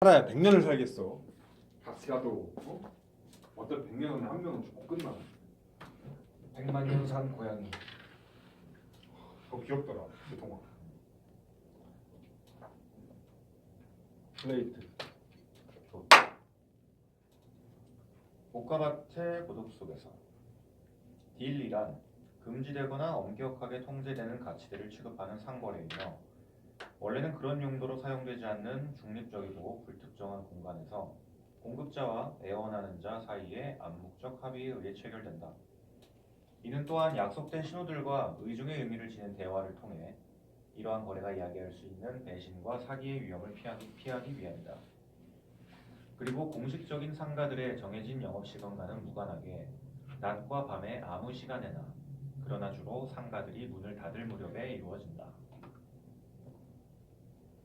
살아야 100년을 살겠어. 같이 가도 어떤 100년 한 명은 죽고 끝나. 100만 년 산 고양이. 더 귀엽더라 그 동화. 플레이트. 복가밭의 고독 속에서 딜이란 금지되거나 엄격하게 통제되는 가치들을 취급하는 상거래이며 원래는 그런 용도로 사용되지 않는 중립적이고 불특정한 공간에서 공급자와 애원하는 자 사이의 암묵적 합의에 의해 체결된다. 이는 또한 약속된 신호들과 의중의 의미를 지닌 대화를 통해 이러한 거래가 이야기할 수 있는 배신과 사기의 위험을 피하기 위함이다. 그리고 공식적인 상가들의 정해진 영업시간과는 무관하게 낮과 밤의 아무 시간에나 그러나 주로 상가들이 문을 닫을 무렵에 이루어진다.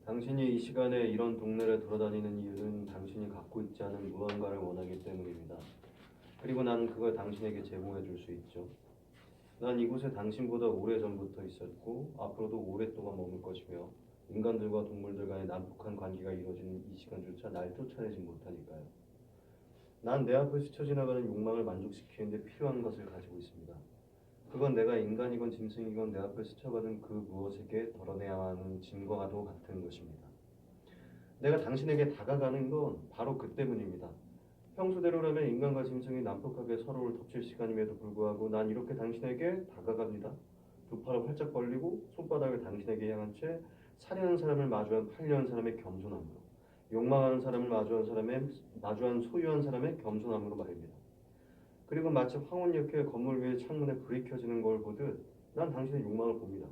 당신이 이 시간에 이런 동네를 돌아다니는 이유는 당신이 갖고 있지 않은 무언가를 원하기 때문입니다. 그리고 난 그걸 당신에게 제공해 줄 수 있죠. 난 이곳에 당신보다 오래전부터 있었고 앞으로도 오랫동안 머물 것이며 인간들과 동물들 간의 난폭한 관계가 이루어지는 이 시간조차 날 쫓아내지 못하니까요. 난 내 앞을 스쳐 지나가는 욕망을 만족시키는데 필요한 것을 가지고 있습니다. 그건 내가 인간이건 짐승이건 내 앞을 스쳐가는 그 무엇에게 덜어내야 하는 짐과도 같은 것입니다. 내가 당신에게 다가가는 건 바로 그 때문입니다. 평소대로라면 인간과 짐승이 난폭하게 서로를 덮칠 시간임에도 불구하고 난 이렇게 당신에게 다가갑니다. 두 팔을 활짝 벌리고 손바닥을 당신에게 향한 채 살해하는 사람을 마주한 판례한 사람의 겸손함으로, 욕망하는 사람을 마주한 소유한 사람의 겸손함으로 말입니다. 그리고 마치 황혼역의 건물 위에 창문에 불이 켜지는 걸 보듯 난 당신의 욕망을 봅니다.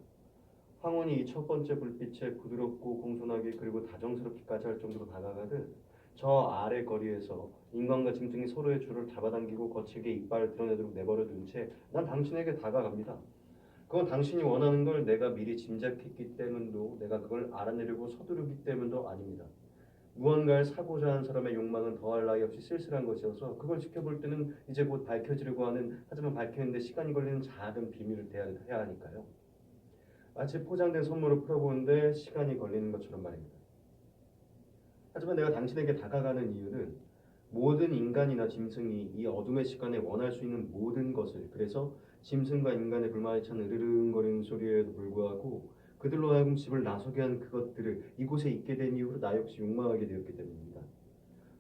황혼이 이 첫 번째 불빛에 부드럽고 공손하게 그리고 다정스럽기까지 할 정도로 다가가듯 저 아래 거리에서 인간과 짐승이 서로의 줄을 잡아당기고 거칠게 이빨을 드러내도록 내버려둔 채 난 당신에게 다가갑니다. 그건 당신이 원하는 걸 내가 미리 짐작했기 때문도 내가 그걸 알아내려고 서두르기 때문도 아닙니다. 무언가를 사고자 하는 사람의 욕망은 더할 나위 없이 쓸쓸한 것이어서 그걸 지켜볼 때는 이제 곧 밝혀지려고 하는 하지만 밝히는데 시간이 걸리는 작은 비밀을 해야 하니까요. 마치 포장된 선물을 풀어보는데 시간이 걸리는 것처럼 말입니다. 하지만 내가 당신에게 다가가는 이유는 모든 인간이나 짐승이 이 어둠의 시간에 원할 수 있는 모든 것을, 그래서 짐승과 인간의 불만이 찬 으르릉거리는 소리에도 불구하고 그들로 하여금 집을 나서게 한 그것들을 이곳에 있게 된 이후로 나 역시 욕망하게 되었기 때문입니다.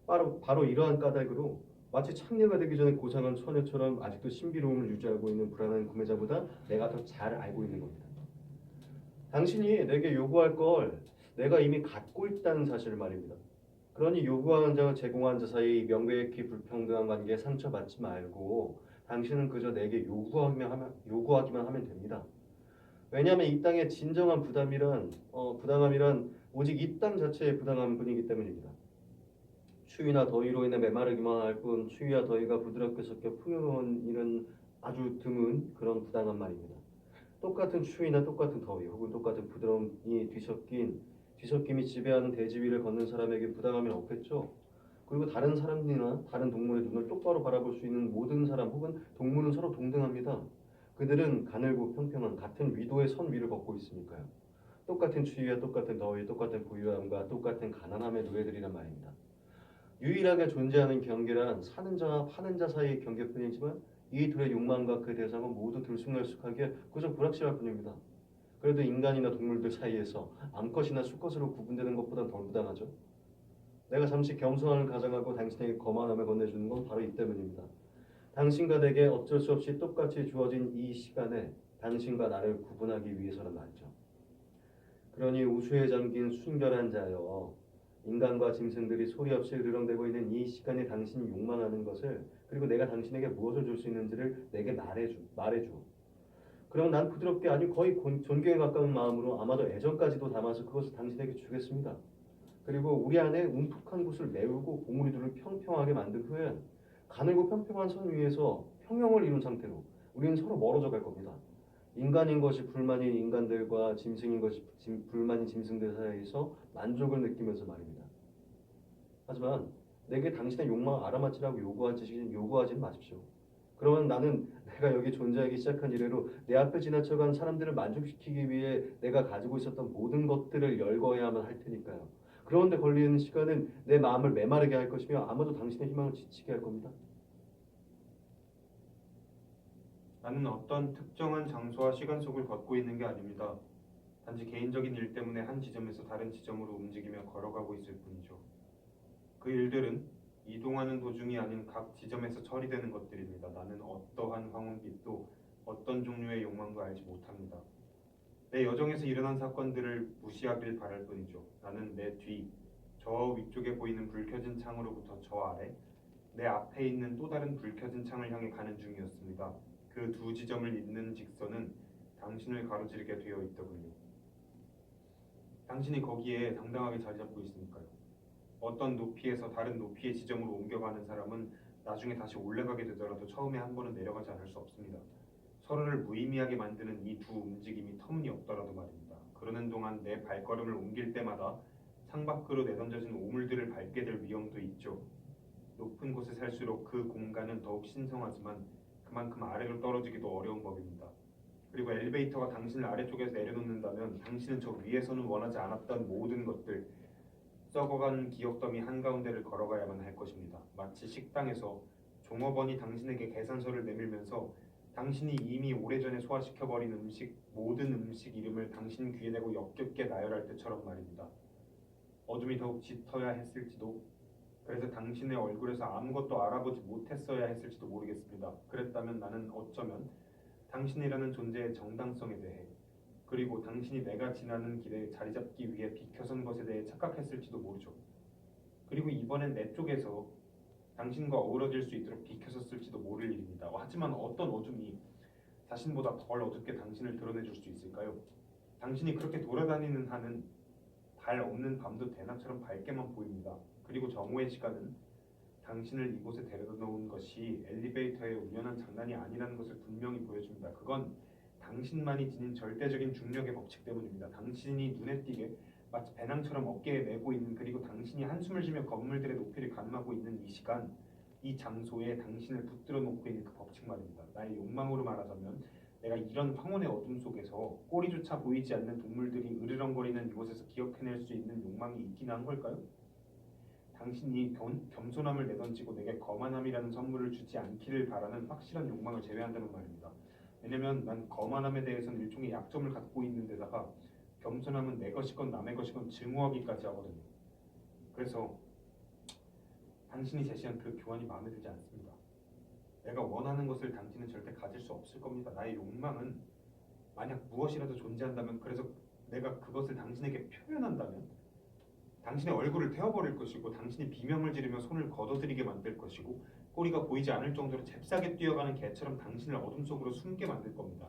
바로 이러한 까닭으로 마치 창녀가 되기 전에 고상한 처녀처럼 아직도 신비로움을 유지하고 있는 불안한 구매자보다 내가 더 잘 알고 있는 겁니다. 당신이 내게 요구할 걸 내가 이미 갖고 있다는 사실을 말입니다. 그러니 요구하는 자와 제공하는 자 사이 명백히 불평등한 관계에 상처받지 말고 당신은 그저 내게 요구하기만 하면 됩니다. 왜냐하면 이 땅의 진정한 부당함이란 오직 이 땅 자체의 부당함뿐이기 때문입니다. 추위나 더위로 인해 메마르기만 할 뿐 추위와 더위가 부드럽게 섞여 풍요로운 일은 아주 드문 그런 부당한 말입니다. 똑같은 추위나 똑같은 더위 혹은 똑같은 부드러움이 뒤섞임이 지배하는 대지 위를 걷는 사람에게 부당함이 없겠죠. 그리고 다른 사람들이나 다른 동물의 눈을 똑바로 바라볼 수 있는 모든 사람 혹은 동물은 서로 동등합니다. 그들은 가늘고 평평한 같은 위도의 선 위를 걷고 있으니까요. 똑같은 추위와 똑같은 더위, 똑같은 부유함과 똑같은 가난함의 노예들이란 말입니다. 유일하게 존재하는 경계란 사는 자와 파는 자 사이의 경계뿐이지만 이 둘의 욕망과 그 대상은 모두 들쑥날쑥하게 그저 불확실할 뿐입니다. 그래도 인간이나 동물들 사이에서 암컷이나 수컷으로 구분되는 것보단 덜 부당하죠. 내가 잠시 겸손함을 가장하고 당신에게 거만함을 건네주는 건 바로 이 때문입니다. 당신과 내게 어쩔 수 없이 똑같이 주어진 이 시간에 당신과 나를 구분하기 위해서는 말이죠. 그러니 우주에 잠긴 순결한 자여, 인간과 짐승들이 소리 없이 으르렁대고 있는 이 시간에 당신이 욕망하는 것을, 그리고 내가 당신에게 무엇을 줄 수 있는지를 내게 말해줘. 그럼 난 부드럽게, 아니 거의 존경에 가까운 마음으로 아마도 애정까지도 담아서 그것을 당신에게 주겠습니다. 그리고 우리 안에 움푹한 곳을 메우고 봉우리들을 평평하게 만든 후엔 가늘고 평평한 선 위에서 평형을 이룬 상태로 우리는 서로 멀어져 갈 겁니다. 인간인 것이 불만인 인간들과 짐승인 것이 불만인 짐승들 사이에서 만족을 느끼면서 말입니다. 하지만 내게 당신의 욕망을 알아맞히라고 요구하지는 마십시오. 그러면 나는 내가 여기 존재하기 시작한 이래로 내 앞에 지나쳐간 사람들을 만족시키기 위해 내가 가지고 있었던 모든 것들을 열거해야만 할 테니까요. 그런데 걸리는 시간은 내 마음을 메마르게 할 것이며 아마도 당신의 희망을 지치게 할 겁니다. 나는 어떤 특정한 장소와 시간 속을 걷고 있는 게 아닙니다. 단지 개인적인 일 때문에 한 지점에서 다른 지점으로 움직이며 걸어가고 있을 뿐이죠. 그 일들은 이동하는 도중이 아닌 각 지점에서 처리되는 것들입니다. 나는 어떠한 황혼빛도 어떤 종류의 욕망도 알지 못합니다. 내 여정에서 일어난 사건들을 무시하길 바랄 뿐이죠. 나는 내 뒤, 저 위쪽에 보이는 불 켜진 창으로부터 저 아래, 내 앞에 있는 또 다른 불 켜진 창을 향해 가는 중이었습니다. 그 두 지점을 잇는 직선은 당신을 가로지르게 되어 있더군요. 당신이 거기에 당당하게 자리 잡고 있으니까요. 어떤 높이에서 다른 높이의 지점으로 옮겨가는 사람은 나중에 다시 올라가게 되더라도 처음에 한 번은 내려가지 않을 수 없습니다. 서로를 무의미하게 만드는 이 두 움직임이 터무니없더라도 말입니다. 그러는 동안 내 발걸음을 옮길 때마다 창밖으로 내던져진 오물들을 밟게 될 위험도 있죠. 높은 곳에 살수록 그 공간은 더욱 신성하지만 그만큼 아래로 떨어지기도 어려운 법입니다. 그리고 엘리베이터가 당신을 아래쪽에서 내려놓는다면 당신은 저 위에서는 원하지 않았던 모든 것들, 썩어간 기억더미 한가운데를 걸어가야만 할 것입니다. 마치 식당에서 종업원이 당신에게 계산서를 내밀면서 당신이 이미 오래전에 소화시켜버린 모든 음식 이름을 당신 귀에 대고 역겹게 나열할 때처럼 말입니다. 어둠이 더욱 짙어야 했을지도, 그래서 당신의 얼굴에서 아무것도 알아보지 못했어야 했을지도 모르겠습니다. 그랬다면 나는 어쩌면 당신이라는 존재의 정당성에 대해, 그리고 당신이 내가 지나는 길에 자리 잡기 위해 비켜선 것에 대해 착각했을지도 모르죠. 그리고 이번엔 내 쪽에서 당신과 어우러질 수 있도록 비켜섰을지도 모를 일입니다. 하지만 어떤 어둠이 자신보다 덜 어둡게 당신을 드러내줄 수 있을까요? 당신이 그렇게 돌아다니는 한은 달 없는 밤도 대낮처럼 밝게만 보입니다. 그리고 정오의 시간은 당신을 이곳에 데려다 놓은 것이 엘리베이터의 우연한 장난이 아니라는 것을 분명히 보여줍니다. 그건 당신만이 지닌 절대적인 중력의 법칙 때문입니다. 당신이 눈에 띄게 마치 배낭처럼 어깨에 메고 있는, 그리고 당신이 한숨을 쉬며 건물들의 높이를 가늠하고 있는 이 시간, 이 장소에 당신을 붙들어 놓고 있는 그 법칙 말입니다. 나의 욕망으로 말하자면 내가 이런 황혼의 어둠 속에서 꼬리조차 보이지 않는 동물들이 으르렁거리는 이곳에서 기억해낼 수 있는 욕망이 있긴 한 걸까요? 당신이 겸손함을 내던지고 내게 거만함이라는 선물을 주지 않기를 바라는 확실한 욕망을 제외한다는 말입니다. 왜냐면 난 거만함에 대해서는 일종의 약점을 갖고 있는 데다가 겸손함은 내 것이건 남의 것이건 증오하기까지 하거든요. 그래서 당신이 제시한 그 교환이 마음에 들지 않습니다. 내가 원하는 것을 당신은 절대 가질 수 없을 겁니다. 나의 욕망은 만약 무엇이라도 존재한다면, 그래서 내가 그것을 당신에게 표현한다면 당신의 얼굴을 태워버릴 것이고, 당신이 비명을 지르며 손을 걷어들이게 만들 것이고, 꼬리가 보이지 않을 정도로 잽싸게 뛰어가는 개처럼 당신을 어둠 속으로 숨게 만들 겁니다.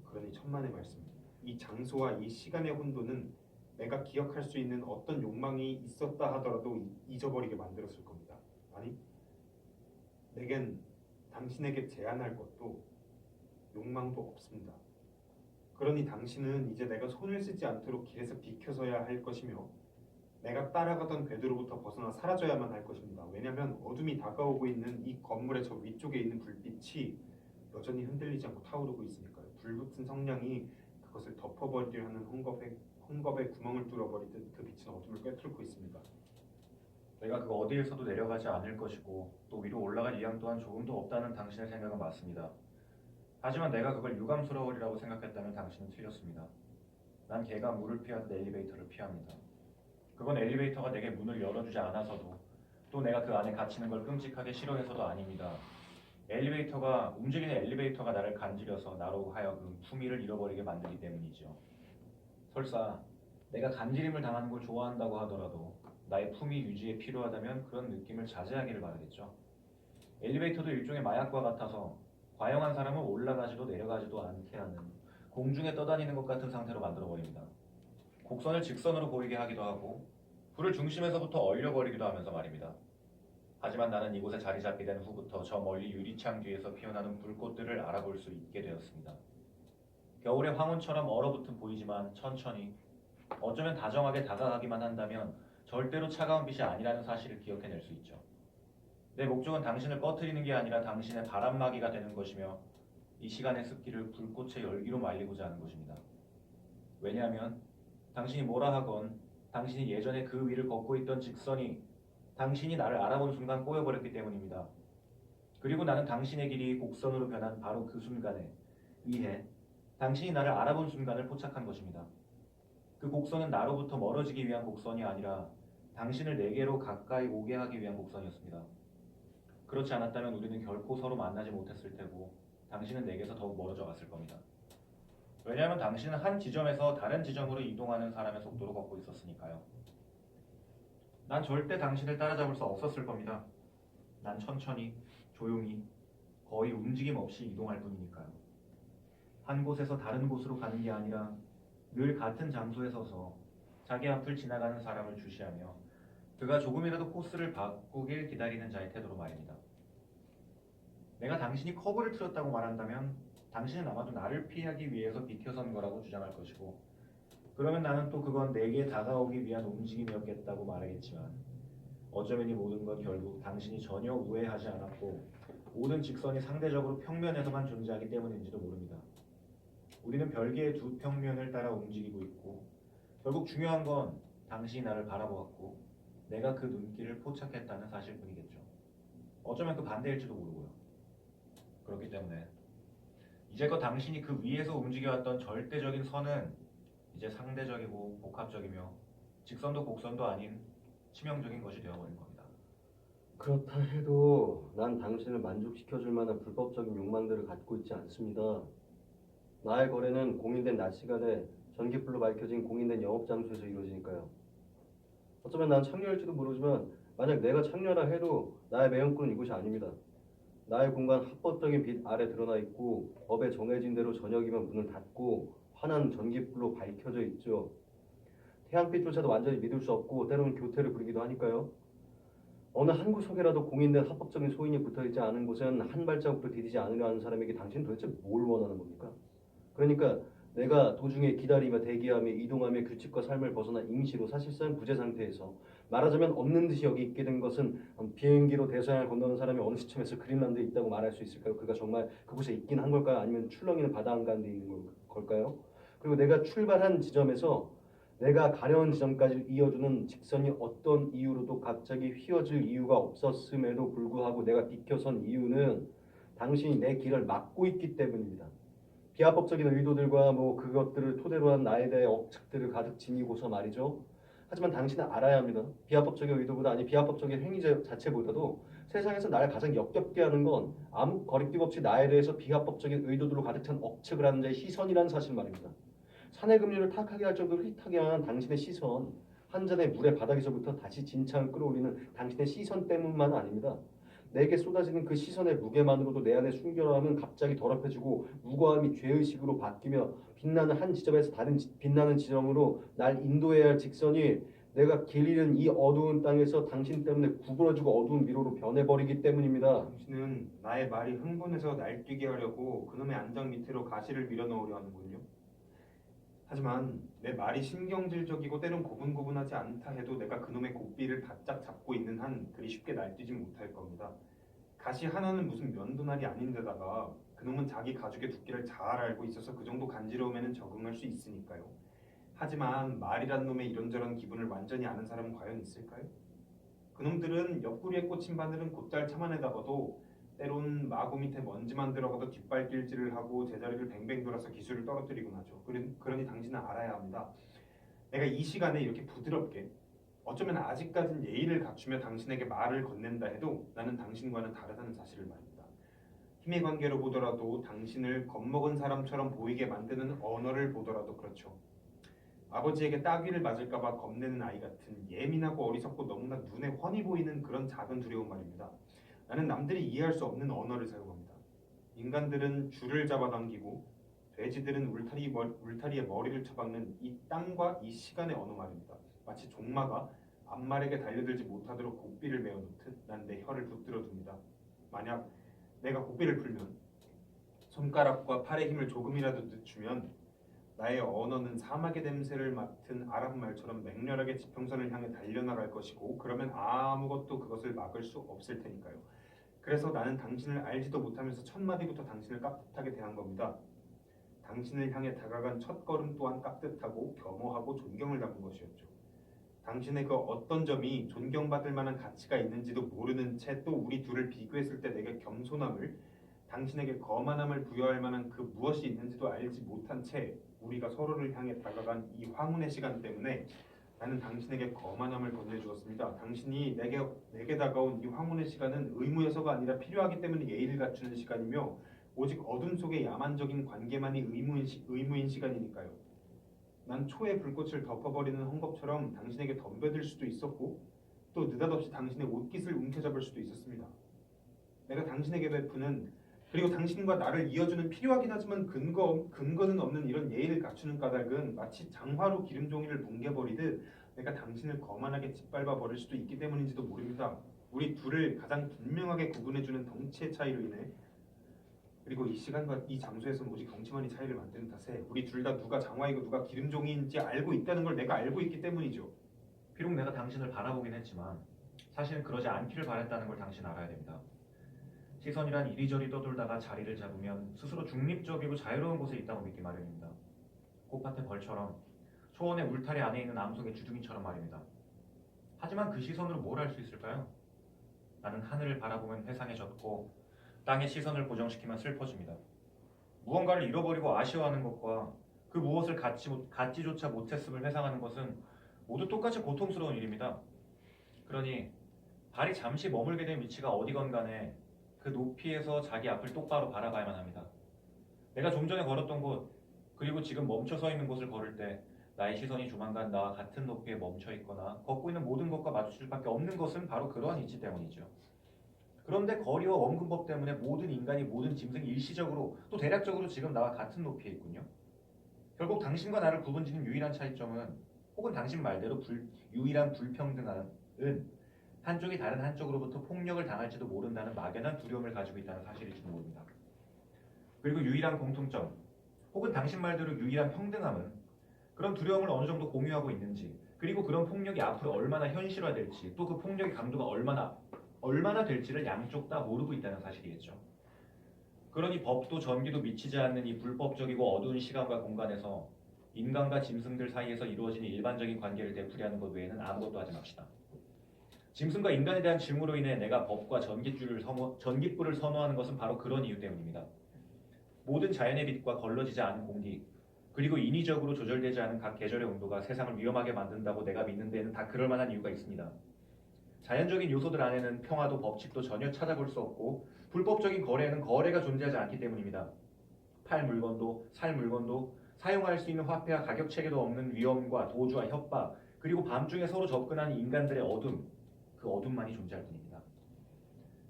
그러니 천만의 말씀, 이 장소와 이 시간의 혼돈은 내가 기억할 수 있는 어떤 욕망이 있었다 하더라도 잊어버리게 만들었을 겁니다. 아니, 내겐 당신에게 제안할 것도 욕망도 없습니다. 그러니 당신은 이제 내가 손을 쓰지 않도록 길에서 비켜서야 할 것이며, 내가 따라가던 궤도로부터 벗어나 사라져야만 할 것입니다. 왜냐하면 어둠이 다가오고 있는 이 건물의 저 위쪽에 있는 불빛이 여전히 흔들리지 않고 타오르고 있으니까요. 불붙은 성냥이 그것을 덮어버리려 하는 헝겊에 구멍을 뚫어버리듯 그 빛은 어둠을 꿰뚫고 있습니다. 내가 그 어디에서도 내려가지 않을 것이고 또 위로 올라갈 의향 또한 조금도 없다는 당신의 생각은 맞습니다. 하지만 내가 그걸 유감스러우리라고 생각했다면 당신은 틀렸습니다. 난 개가 물을 피하듯 엘리베이터를 피합니다. 그건 엘리베이터가 내게 문을 열어주지 않아서도, 또 내가 그 안에 갇히는 걸 끔찍하게 싫어해서도 아닙니다. 움직이는 엘리베이터가 나를 간지려서 나로 하여금 품위를 잃어버리게 만들기 때문이죠. 설사 내가 간지림을 당하는 걸 좋아한다고 하더라도 나의 품위 유지에 필요하다면 그런 느낌을 자제하기를 바라겠죠. 엘리베이터도 일종의 마약과 같아서 과용한 사람을 올라가지도 내려가지도 않게 하는, 공중에 떠다니는 것 같은 상태로 만들어버립니다. 곡선을 직선으로 보이게 하기도 하고 불을 중심에서부터 얼려버리기도 하면서 말입니다. 하지만 나는 이곳에 자리 잡게 된 후부터 저 멀리 유리창 뒤에서 피어나는 불꽃들을 알아볼 수 있게 되었습니다. 겨울의 황혼처럼 얼어붙은 보이지만 천천히, 어쩌면 다정하게 다가가기만 한다면 절대로 차가운 빛이 아니라는 사실을 기억해낼 수 있죠. 내 목적은 당신을 꺼트리는 게 아니라 당신의 바람막이가 되는 것이며, 이 시간의 습기를 불꽃의 열기로 말리고자 하는 것입니다. 왜냐하면 당신이 뭐라 하건 당신이 예전에 그 위를 걷고 있던 직선이 당신이 나를 알아본 순간 꼬여버렸기 때문입니다. 그리고 나는 당신의 길이 곡선으로 변한 바로 그 순간에 의해 당신이 나를 알아본 순간을 포착한 것입니다. 그 곡선은 나로부터 멀어지기 위한 곡선이 아니라 당신을 내게로 가까이 오게 하기 위한 곡선이었습니다. 그렇지 않았다면 우리는 결코 서로 만나지 못했을 테고 당신은 내게서 더욱 멀어져 갔을 겁니다. 왜냐하면 당신은 한 지점에서 다른 지점으로 이동하는 사람의 속도로 걷고 있었으니까요. 난 절대 당신을 따라잡을 수 없었을 겁니다. 난 천천히, 조용히, 거의 움직임 없이 이동할 뿐이니까요. 한 곳에서 다른 곳으로 가는 게 아니라 늘 같은 장소에 서서 자기 앞을 지나가는 사람을 주시하며 그가 조금이라도 코스를 바꾸길 기다리는 자의 태도로 말입니다. 내가 당신이 커브를 틀었다고 말한다면 당신은 아마도 나를 피하기 위해서 비켜선 거라고 주장할 것이고, 그러면 나는 또 그건 내게 다가오기 위한 움직임이었겠다고 말하겠지만 어쩌면 이 모든 건 결국 당신이 전혀 우회하지 않았고 모든 직선이 상대적으로 평면에서만 존재하기 때문인지도 모릅니다. 우리는 별개의 두 평면을 따라 움직이고 있고 결국 중요한 건 당신이 나를 바라보았고 내가 그 눈길을 포착했다는 사실뿐이겠죠. 어쩌면 그 반대일지도 모르고요. 그렇기 때문에 이제껏 당신이 그 위에서 움직여왔던 절대적인 선은 이제 상대적이고 복합적이며 직선도 곡선도 아닌 치명적인 것이 되어버린 겁니다. 그렇다 해도 난 당신을 만족시켜줄 만한 불법적인 욕망들을 갖고 있지 않습니다. 나의 거래는 공인된 낮 시간에 전기불로 밝혀진 공인된 영업장소에서 이루어지니까요. 어쩌면 난 창녀일지도 모르지만 만약 내가 창녀라 해도 나의 매형꾼은 이곳이 아닙니다. 나의 공간 합법적인 빛 아래 드러나 있고 법에 정해진 대로 저녁이면 문을 닫고 환한 전기불로 밝혀져 있죠. 태양빛조차도 완전히 믿을 수 없고 때로는 교태를 부리기도 하니까요. 어느 한 구석에라도 공인된 합법적인 소인이 붙어있지 않은 곳은 한 발자국도 디디지 않으려 하는 사람에게 당신은 도대체 뭘 원하는 겁니까? 그러니까 내가 도중에 기다리며 대기하며 이동하며 규칙과 삶을 벗어나 임시로 사실상 부재 상태에서 말하자면 없는 듯이 여기 있게 된 것은 비행기로 대서양을 건너는 사람이 어느 시점에서 그린란드에 있다고 말할 수 있을까요? 그가 정말 그곳에 있긴 한 걸까요? 아니면 출렁이는 바다 한가운데 있는 걸까요? 그리고 내가 출발한 지점에서 내가 가려운 지점까지 이어주는 직선이 어떤 이유로도 갑자기 휘어질 이유가 없었음에도 불구하고 내가 비켜선 이유는 당신이 내 길을 막고 있기 때문입니다. 비합법적인 의도들과 그것들을 토대로 한 나에 대해 억측들을 가득 지니고서 말이죠. 하지만 당신은 알아야 합니다. 비합법적인 의도보다 아니 비합법적인 행위 자체보다도 세상에서 나를 가장 역겹게 하는 건 아무 거리낌 없이 나에 대해서 비합법적인 의도들로 가득 찬 억측을 하는 자의 시선이라는 사실 말입니다. 사내 금융을 탁하게 할 정도로 휘탁게 한 당신의 시선, 한 잔의 물의 바닥에서부터 다시 진창을 끌어올리는 당신의 시선 때문만은 아닙니다. 내게 쏟아지는 그 시선의 무게만으로도 내 안의 순결함은 갑자기 더럽혀지고 무거함이 죄의식으로 바뀌며 빛나는 한 지점에서 다른 빛나는 지점으로 날 인도해야 할 직선이 내가 길 잃은 이 어두운 땅에서 당신 때문에 구부러지고 어두운 미로로 변해버리기 때문입니다. 당신은 나의 말이 흥분해서 날뛰게 하려고 그놈의 안장 밑으로 가시를 밀어넣으려 하는군요. 하지만 내 말이 신경질적이고 때론 고분고분하지 않다 해도 내가 그놈의 고삐를 바짝 잡고 있는 한 그리 쉽게 날뛰지 못할 겁니다. 가시 하나는 무슨 면도날이 아닌데다가 그놈은 자기 가죽의 두께를 잘 알고 있어서 그 정도 간지러움에는 적응할 수 있으니까요. 하지만 말이란 놈의 이런저런 기분을 완전히 아는 사람은 과연 있을까요? 그놈들은 옆구리에 꽂힌 바늘은 곧잘 참아내다가도 때론 마구 밑에 먼지만 들어가도 뒷발길질을 하고 제자리를 뱅뱅 돌아서 기술을 떨어뜨리곤 하죠. 그러니 당신은 알아야 합니다. 내가 이 시간에 이렇게 부드럽게 어쩌면 아직까진 예의를 갖추며 당신에게 말을 건넨다 해도 나는 당신과는 다르다는 사실을 말입니다. 힘의 관계로 보더라도 당신을 겁먹은 사람처럼 보이게 만드는 언어를 보더라도 그렇죠. 아버지에게 따귀를 맞을까봐 겁내는 아이 같은 예민하고 어리석고 너무나 눈에 훤히 보이는 그런 작은 두려움 말입니다. 나는 남들이 이해할 수 없는 언어를 사용합니다. 인간들은 줄을 잡아당기고 돼지들은 울타리에 머리를 쳐박는 이 땅과 이 시간의 언어 말입니다. 마치 종마가 앞말에게 달려들지 못하도록 고삐를 메어놓듯 난 내 혀를 붙들어 둡니다. 만약 내가 고삐를 풀면 손가락과 팔의 힘을 조금이라도 늦추면 나의 언어는 사막의 냄새를 맡은 아랍말처럼 맹렬하게 지평선을 향해 달려나갈 것이고 그러면 아무것도 그것을 막을 수 없을 테니까요. 그래서 나는 당신을 알지도 못하면서 첫 마디부터 당신을 깍듯하게 대한 겁니다. 당신을 향해 다가간 첫 걸음 또한 깍듯하고 겸허하고 존경을 담은 것이었죠. 당신의 그 어떤 점이 존경받을 만한 가치가 있는지도 모르는 채 또 우리 둘을 비교했을 때 내게 겸손함을, 당신에게 거만함을 부여할 만한 그 무엇이 있는지도 알지 못한 채 우리가 서로를 향해 다가간 이 황혼의 시간 때문에 나는 당신에게 거만함을 건네주었습니다. 당신이 내게 다가온 이 황혼의 시간은 의무여서가 아니라 필요하기 때문에 예의를 갖추는 시간이며 오직 어둠 속의 야만적인 관계만이 의무인 시간이니까요. 난 초의 불꽃을 덮어버리는 헝겊처럼 당신에게 덤벼들 수도 있었고 또 느닷없이 당신의 옷깃을 움켜잡을 수도 있었습니다. 내가 당신에게 베푸는, 그리고 당신과 나를 이어주는 필요하긴 하지만 근거는 없는 이런 예의를 갖추는 까닭은 마치 장화로 기름종이를 뭉개버리듯 내가 당신을 거만하게 짓밟아 버릴 수도 있기 때문인지도 모릅니다. 우리 둘을 가장 분명하게 구분해주는 덩치의 차이로 인해, 그리고 이 시간과 이 장소에서는 오직 덩치만이 차이를 만드는 탓에 우리 둘 다 누가 장화이고 누가 기름종이인지 알고 있다는 걸 내가 알고 있기 때문이죠. 비록 내가 당신을 바라보긴 했지만 사실은 그러지 않기를 바랬다는 걸 당신 알아야 됩니다. 시선이란 이리저리 떠돌다가 자리를 잡으면 스스로 중립적이고 자유로운 곳에 있다고 믿기 마련입니다. 꽃밭의 벌처럼, 초원의 울타리 안에 있는 암송의 주둥이처럼 말입니다. 하지만 그 시선으로 뭘 할 수 있을까요? 나는 하늘을 바라보면 회상해졌고 땅의 시선을 고정시키면 슬퍼집니다. 무언가를 잃어버리고 아쉬워하는 것과 그 무엇을 갖지조차 못했음을 회상하는 것은 모두 똑같이 고통스러운 일입니다. 그러니 발이 잠시 머물게 된 위치가 어디건 간에 그 높이에서 자기 앞을 똑바로 바라봐야만 합니다. 내가 좀 전에 걸었던 곳, 그리고 지금 멈춰 서 있는 곳을 걸을 때 나의 시선이 조만간 나와 같은 높이에 멈춰 있거나 걷고 있는 모든 것과 마주칠 수밖에 없는 것은 바로 그러한 이치 때문이죠. 그런데 거리와 원근법 때문에 모든 인간이, 모든 짐승이 일시적으로 또 대략적으로 지금 나와 같은 높이에 있군요. 결국 당신과 나를 구분짓는 유일한 차이점은, 혹은 당신 말대로 유일한 불평등함은 한쪽이 다른 한쪽으로부터 폭력을 당할지도 모른다는 막연한 두려움을 가지고 있다는 사실일지도 모릅니다. 그리고 유일한 공통점, 혹은 당신 말대로 유일한 평등함은 그런 두려움을 어느 정도 공유하고 있는지, 그리고 그런 폭력이 앞으로 얼마나 현실화될지, 또 그 폭력의 강도가 얼마나 될지를 양쪽 다 모르고 있다는 사실이겠죠. 그러니 법도 전기도 미치지 않는 이 불법적이고 어두운 시간과 공간에서 인간과 짐승들 사이에서 이루어지는 일반적인 관계를 되풀이하는 것 외에는 아무것도 하지 맙시다. 짐승과 인간에 대한 증오로 인해 내가 법과 전깃불을 선호하는 것은 바로 그런 이유 때문입니다. 모든 자연의 빛과 걸러지지 않은 공기, 그리고 인위적으로 조절되지 않은 각 계절의 온도가 세상을 위험하게 만든다고 내가 믿는 데에는 다 그럴 만한 이유가 있습니다. 자연적인 요소들 안에는 평화도 법칙도 전혀 찾아볼 수 없고 불법적인 거래에는 거래가 존재하지 않기 때문입니다. 팔 물건도 살 물건도 사용할 수 있는 화폐와 가격 체계도 없는 위험과 도주와 협박, 그리고 밤중에 서로 접근하는 인간들의 어둠, 그 어둠만이 존재할 뿐입니다.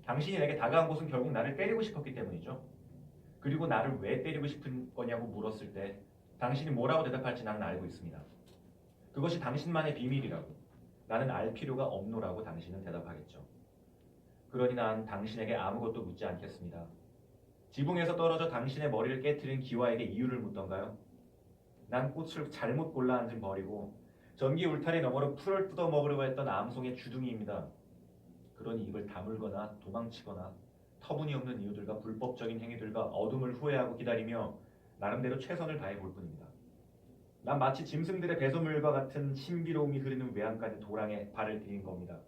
당신이 내게 다가간 곳은 결국 나를 때리고 싶었기 때문이죠. 그리고 나를 왜 때리고 싶은 거냐고 물었을 때 당신이 뭐라고 대답할지 나는 알고 있습니다. 그것이 당신만의 비밀이라고, 나는 알 필요가 없노라고 당신은 대답하겠죠. 그러니 난 당신에게 아무것도 묻지 않겠습니다. 지붕에서 떨어져 당신의 머리를 깨트린 기와에게 이유를 묻던가요? 난 꽃을 잘못 골라 앉은 벌이고 전기 울타리 너머로 풀을 뜯어먹으려고 했던 암송의 주둥이입니다. 그러니 입을 다물거나 도망치거나 터무니없는 이유들과 불법적인 행위들과 어둠을 후회하고 기다리며 나름대로 최선을 다해볼 뿐입니다. 난 마치 짐승들의 배설물과 같은 신비로움이 흐르는 외양간의 도랑에 발을 들인 겁니다.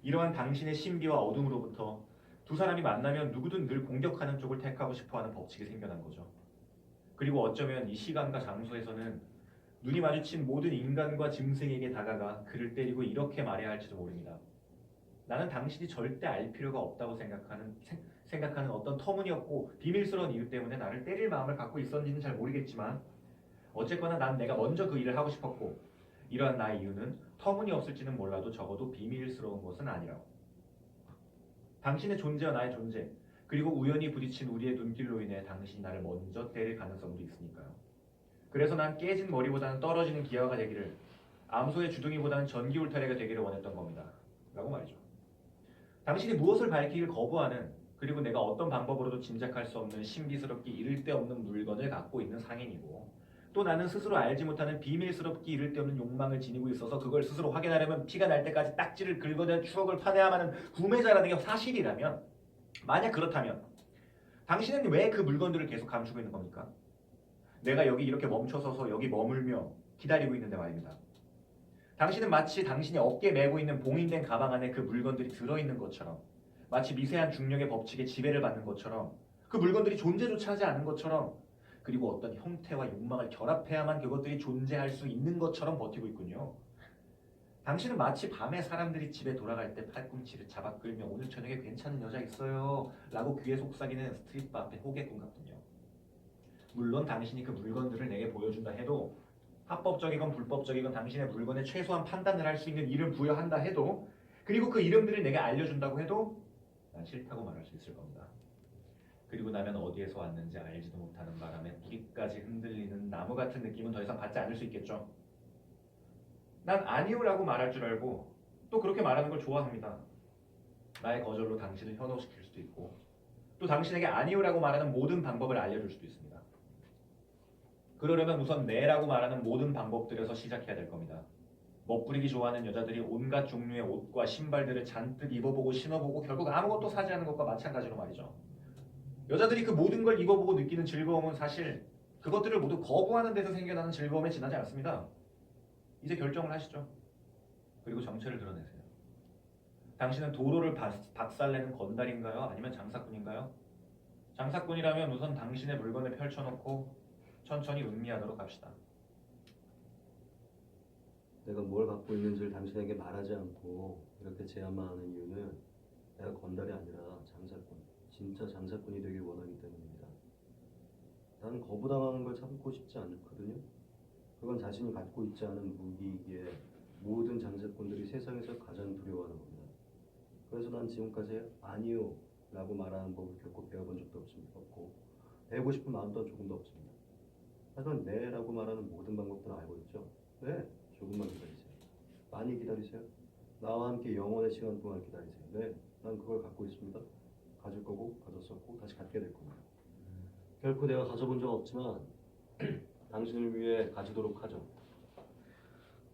이러한 당신의 신비와 어둠으로부터 두 사람이 만나면 누구든 늘 공격하는 쪽을 택하고 싶어하는 법칙이 생겨난 거죠. 그리고 어쩌면 이 시간과 장소에서는 눈이 마주친 모든 인간과 짐승에게 다가가 그를 때리고 이렇게 말해야 할지도 모릅니다. 나는 당신이 절대 알 필요가 없다고 생각하는 어떤 터무니없고 비밀스러운 이유 때문에 나를 때릴 마음을 갖고 있었는지는 잘 모르겠지만 어쨌거나 난 내가 먼저 그 일을 하고 싶었고 이러한 나의 이유는 터무니없을지는 몰라도 적어도 비밀스러운 것은 아니라고. 당신의 존재와 나의 존재, 그리고 우연히 부딪힌 우리의 눈길로 인해 당신이 나를 먼저 때릴 가능성도 있으니까요. 그래서 난 깨진 머리보다는 떨어지는 기아가 되기를, 암소의 주둥이보다는 전기 울타리가 되기를 원했던 겁니다. 라고 말이죠. 당신이 무엇을 밝히길 거부하는, 그리고 내가 어떤 방법으로도 짐작할 수 없는 신비스럽기 이를 데 없는 물건을 갖고 있는 상인이고, 또 나는 스스로 알지 못하는 비밀스럽기 이를 데 없는 욕망을 지니고 있어서 그걸 스스로 확인하려면 피가 날 때까지 딱지를 긁어대는 추억을 파내야만 하는 구매자라는 게 사실이라면, 만약 그렇다면 당신은 왜 그 물건들을 계속 감추고 있는 겁니까? 내가 여기 이렇게 멈춰서서 여기 머물며 기다리고 있는데 말입니다. 당신은 마치 당신이 어깨에 메고 있는 봉인된 가방 안에 그 물건들이 들어있는 것처럼, 마치 미세한 중력의 법칙에 지배를 받는 것처럼, 그 물건들이 존재조차 하지 않은 것처럼, 그리고 어떤 형태와 욕망을 결합해야만 그것들이 존재할 수 있는 것처럼 버티고 있군요. 당신은 마치 밤에 사람들이 집에 돌아갈 때 팔꿈치를 잡아 끌며 오늘 저녁에 괜찮은 여자 있어요 라고 귀에 속삭이는 스트릿바 앞에 호객꾼 같군요. 물론 당신이 그 물건들을 내게 보여준다 해도, 합법적이건 불법적이건 당신의 물건에 최소한 판단을 할 수 있는 이름 부여한다 해도, 그리고 그 이름들을 내게 알려준다고 해도 난 싫다고 말할 수 있을 겁니다. 그리고 나면 어디에서 왔는지 알지도 못하는 바람에 뿌리까지 흔들리는 나무 같은 느낌은 더 이상 받지 않을 수 있겠죠. 난 아니오라고 말할 줄 알고 또 그렇게 말하는 걸 좋아합니다. 나의 거절로 당신을 현혹시킬 수도 있고, 또 당신에게 아니오라고 말하는 모든 방법을 알려줄 수도 있습니다. 그러려면 우선 네라고 말하는 모든 방법들에서 시작해야 될 겁니다. 멋부리기 좋아하는 여자들이 온갖 종류의 옷과 신발들을 잔뜩 입어보고 신어보고 결국 아무것도 사지 않는 것과 마찬가지로 말이죠. 여자들이 그 모든 걸 입어보고 느끼는 즐거움은 사실 그것들을 모두 거부하는 데서 생겨나는 즐거움에 지나지 않습니다. 이제 결정을 하시죠. 그리고 정체를 드러내세요. 당신은 도로를 박살내는 건달인가요? 아니면 장사꾼인가요? 장사꾼이라면 우선 당신의 물건을 펼쳐놓고 천천히 음미하도록 합시다. 내가 뭘 갖고 있는지를 당신에게 말하지 않고 이렇게 제안만 하는 이유는 내가 건달이 아니라 장사꾼, 진짜 장사꾼이 되길 원하기 때문입니다. 나는 거부당하는 걸 참고 싶지 않거든요. 그건 자신이 갖고 있지 않은 무기이기에 모든 장사꾼들이 세상에서 가장 두려워하는 겁니다. 그래서 난 지금까지 아니요 라고 말하는 법을 결코 배워본 적도 없고 배우고 싶은 마음도 조금도 없습니다. 하지만 네 라고 말하는 모든 방법들은 알고 있죠. 네, 조금만 기다리세요. 많이 기다리세요. 나와 함께 영원의 시간 동안 기다리세요. 네, 난 그걸 갖고 있습니다. 가질 거고 가졌었고 다시 갖게 될 겁니다. 결코 내가 가져본 적 없지만 당신을 위해 가지도록 하죠.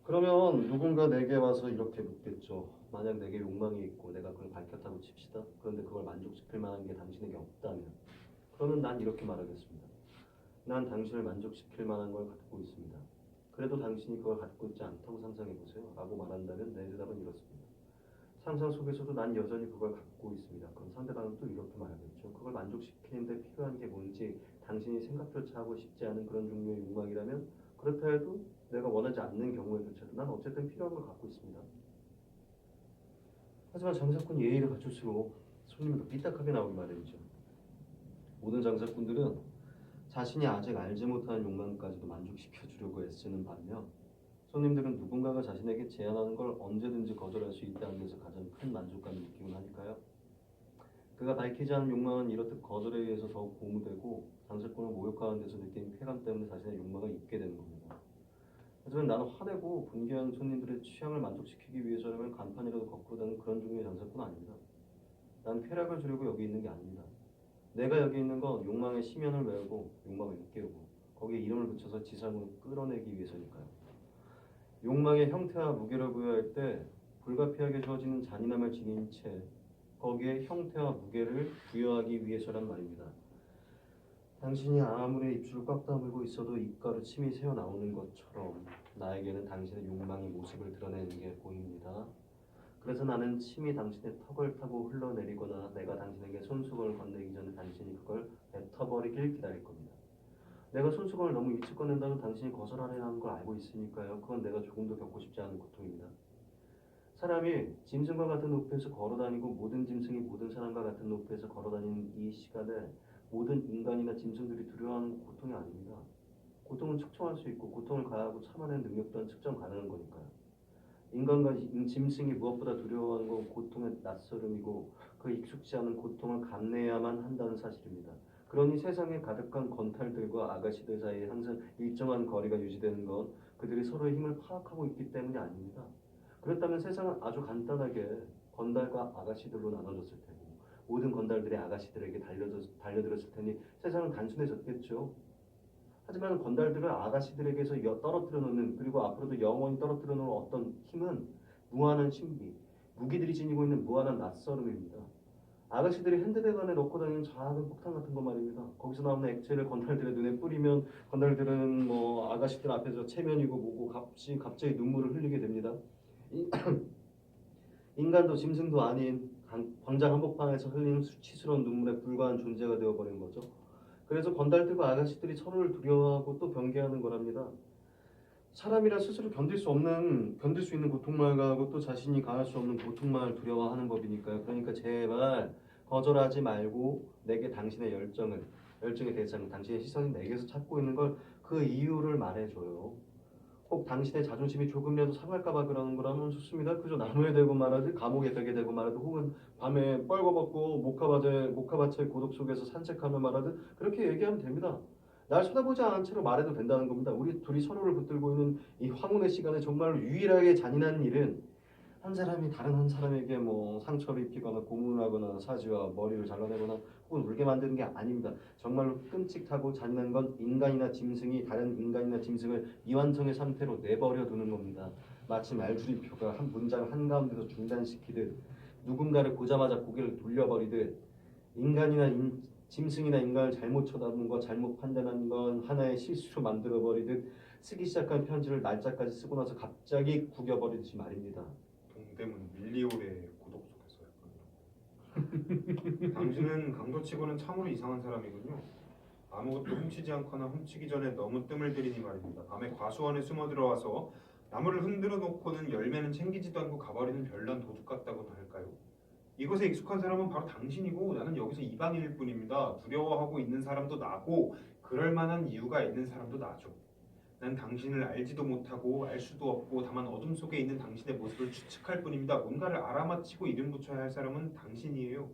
그러면 누군가 내게 와서 이렇게 묻겠죠. 만약 내게 욕망이 있고 내가 그걸 밝혔다고 칩시다. 그런데 그걸 만족시킬 만한 게 당신에게 없다면, 그러면 난 이렇게 말하겠습니다. 난 당신을 만족시킬 만한 걸 갖고 있습니다. 그래도 당신이 그걸 갖고 있지 않다고 상상해보세요 라고 말한다면 내 대답은 이렇습니다. 상상 속에서도 난 여전히 그걸 갖고 있습니다. 그럼 상대방은 또 이렇게 말하겠죠. 그걸 만족시키는데 필요한 게 뭔지 당신이 생각조차 하고 싶지 않은 그런 종류의 욕망이라면, 그렇다 해도 내가 원하지 않는 경우에조차도 난 어쨌든 필요한 걸 갖고 있습니다. 하지만 장사꾼 예의를 갖출수록 손님은 더 삐딱하게 나오기 마련이죠. 모든 장사꾼들은 자신이 아직 알지 못하는 욕망까지도 만족시켜주려고 애쓰는 반면, 손님들은 누군가가 자신에게 제안하는 걸 언제든지 거절할 수 있다는 데서 가장 큰 만족감을 느끼곤 하니까요. 그가 밝히지 않은 욕망은 이렇듯 거절에 의해서 더욱 고무되고 장사꾼을 모욕하는 데서 느끼는 쾌감 때문에 자신의 욕망을 잊게 되는 겁니다. 하지만 나는 화내고 분개하는 손님들의 취향을 만족시키기 위해서라면 간판이라도 거꾸로 다는 그런 종류의 장사꾼은 아닙니다. 난 쾌락을 주려고 여기 있는 게 아닙니다. 내가 여기 있는 건 욕망의 심연을 메우고 욕망을 일깨우고 거기에 이름을 붙여서 지상으로 끌어내기 위해서니까요. 욕망의 형태와 무게를 부여할 때 불가피하게 주어지는 잔인함을 지닌 채 거기에 형태와 무게를 부여하기 위해서란 말입니다. 당신이 아무리 입술을 꽉 다물고 있어도 입가로 침이 새어나오는 것처럼 나에게는 당신의 욕망이 모습을 드러내는 게 보입니다. 그래서 나는 침이 당신의 턱을 타고 흘러내리거나 내가 당신에게 손수건을 건네기 전에 당신이 그걸 뱉어버리길 기다릴 겁니다. 내가 손수건을 너무 일찍 건넨다면 당신이 거절하려는 걸 알고 있으니까요. 그건 내가 조금도 겪고 싶지 않은 고통입니다. 사람이 짐승과 같은 높이에서 걸어다니고 모든 짐승이 모든 사람과 같은 높이에서 걸어다니는 이 시간에 모든 인간이나 짐승들이 두려워하는 고통이 아닙니다. 고통은 측정할 수 있고 고통을 가하고 참아내는 능력 또한 측정 가능한 거니까요. 인간과 짐승이 무엇보다 두려워하는 건 고통의 낯설음이고 그 익숙지 않은 고통을 감내해야만 한다는 사실입니다. 그러니 세상에 가득한 건탈들과 아가씨들 사이에 항상 일정한 거리가 유지되는 건 그들이 서로의 힘을 파악하고 있기 때문이 아닙니다. 그렇다면 세상은 아주 간단하게 건달과 아가씨들로 나눠졌을 테고 모든 건달들이 아가씨들에게 달려들었을 테니 세상은 단순해졌겠죠. 하지만 건달들을 아가씨들에게서 떨어뜨려 놓는, 그리고 앞으로도 영원히 떨어뜨려 놓을 어떤 힘은 무한한 신비, 무기들이 지니고 있는 무한한 낯설음입니다. 아가씨들이 핸드백 안에 넣고 다니는 작은 폭탄 같은 거 말입니다. 거기서 나오는 액체를 건달들의 눈에 뿌리면 건달들은 뭐 아가씨들 앞에서 체면이고 뭐고 갑자기 눈물을 흘리게 됩니다. 인간도 짐승도 아닌 광장 한복판에서 흘리는 수치스러운 눈물에 불과한 존재가 되어버린 거죠. 그래서 건달들과 아가씨들이 서로를 두려워하고 또 경계하는 거랍니다. 사람이라 스스로 견딜 수 있는 고통만 가하고 또 자신이 가할 수 없는 고통만을 두려워하는 법이니까요. 그러니까 제발 거절하지 말고 내게 당신의 열정의 대상, 당신의 시선이 내게서 찾고 있는 걸 그 이유를 말해줘요. 혹 당신의 자존심이 조금이라도 상할까봐 그러는 거라면 좋습니다. 그저 나무에 대고 말하듯 감옥에 가게 되고 말하듯 혹은 밤에 뻘거벗고 모카밭의 고독 속에서 산책하며 말하듯 그렇게 얘기하면 됩니다. 날 쳐다보지 않은 채로 말해도 된다는 겁니다. 우리 둘이 서로를 붙들고 있는 이 황혼의 시간에 정말로 유일하게 잔인한 일은 한 사람이 다른 한 사람에게 뭐 상처를 입히거나 고문하거나 사지와 머리를 잘라내거나 혹은 울게 만드는 게 아닙니다. 정말로 끔찍하고 잔인한 건 인간이나 짐승이 다른 인간이나 짐승을 이완성의 상태로 내버려 두는 겁니다. 마치 말줄임표가 한 문장 한가운데서 중단시키듯 누군가를 보자마자 고개를 돌려버리듯 짐승이나 인간을 잘못 쳐다본 거, 잘못 판단한 건 하나의 실수로 만들어버리듯 쓰기 시작한 편지를 날짜까지 쓰고 나서 갑자기 구겨버리듯이 말입니다. 동대문 밀리오레 고독 속에서 약간 당신은 강도치고는 참으로 이상한 사람이군요. 아무것도 훔치지 않거나 훔치기 전에 너무 뜸을 들이니 말입니다. 밤에 과수원에 숨어 들어와서 나무를 흔들어 놓고는 열매는 챙기지도 않고 가버리는 별난 도둑 같다고나 할까요? 이것에 익숙한 사람은 바로 당신이고 나는 여기서 이방인일 뿐입니다. 두려워하고 있는 사람도 나고 그럴 만한 이유가 있는 사람도 나죠. 난 당신을 알지도 못하고 알 수도 없고 다만 어둠 속에 있는 당신의 모습을 추측할 뿐입니다. 뭔가를 알아맞히고 이름 붙여야 할 사람은 당신이에요.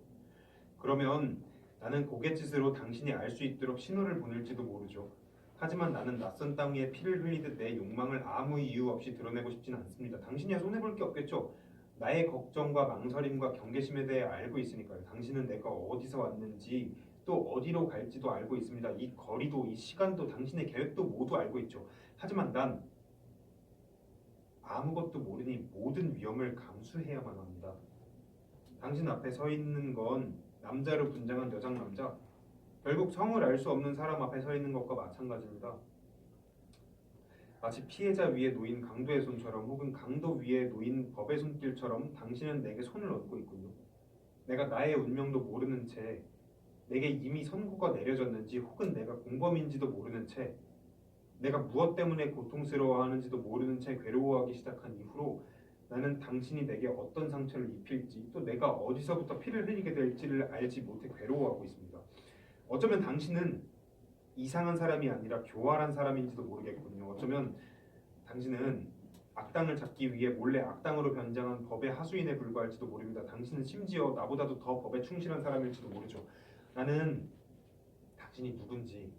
그러면 나는 고갯짓으로 당신이 알 수 있도록 신호를 보낼지도 모르죠. 하지만 나는 낯선 땅 위에 피를 흘리듯 내 욕망을 아무 이유 없이 드러내고 싶진 않습니다. 당신이야 손해볼 게 없겠죠. 나의 걱정과 망설임과 경계심에 대해 알고 있으니까요. 당신은 내가 어디서 왔는지 또 어디로 갈지도 알고 있습니다. 이 거리도 이 시간도 당신의 계획도 모두 알고 있죠. 하지만 난 아무것도 모르니 모든 위험을 감수해야만 합니다. 당신 앞에 서 있는 건 남자로 분장한 여장 남자, 결국 성을 알 수 없는 사람 앞에 서 있는 것과 마찬가지입니다. 마치 피해자 위에 놓인 강도의 손처럼 혹은 강도 위에 놓인 법의 손길처럼 당신은 내게 손을 얹고 있군요. 내가 나의 운명도 모르는 채 내게 이미 선고가 내려졌는지 혹은 내가 공범인지도 모르는 채 내가 무엇 때문에 고통스러워하는지도 모르는 채 괴로워하기 시작한 이후로 나는 당신이 내게 어떤 상처를 입힐지 또 내가 어디서부터 피를 흘리게 될지를 알지 못해 괴로워하고 있습니다. 어쩌면 당신은 이상한 사람이 아니라 교활한 사람인지도 모르겠군요. 어쩌면 당신은 악당을 잡기 위해 몰래 악당으로 변장한 법의 하수인에 불과할지도 모릅니다. 당신은 심지어 나보다도 더 법에 충실한 사람일지도 모르죠. 나는 당신이 누군지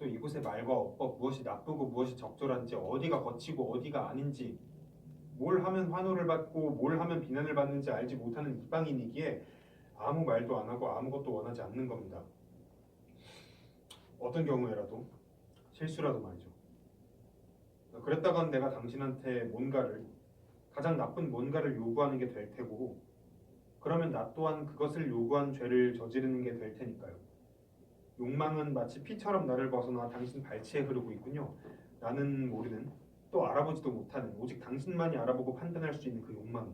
또 이곳의 말과 어법 무엇이 나쁘고 무엇이 적절한지 어디가 거치고 어디가 아닌지 뭘 하면 환호를 받고 뭘 하면 비난을 받는지 알지 못하는 이방인이기에 아무 말도 안 하고 아무것도 원하지 않는 겁니다. 어떤 경우에라도 실수라도 말이죠. 그랬다간 내가 당신한테 가장 나쁜 뭔가를 요구하는 게 될 테고 그러면 나 또한 그것을 요구한 죄를 저지르는 게 될 테니까요. 욕망은 마치 피처럼 나를 벗어나 당신 발치에 흐르고 있군요. 나는 모르는 또 알아보지도 못하는 오직 당신만이 알아보고 판단할 수 있는 그 욕망이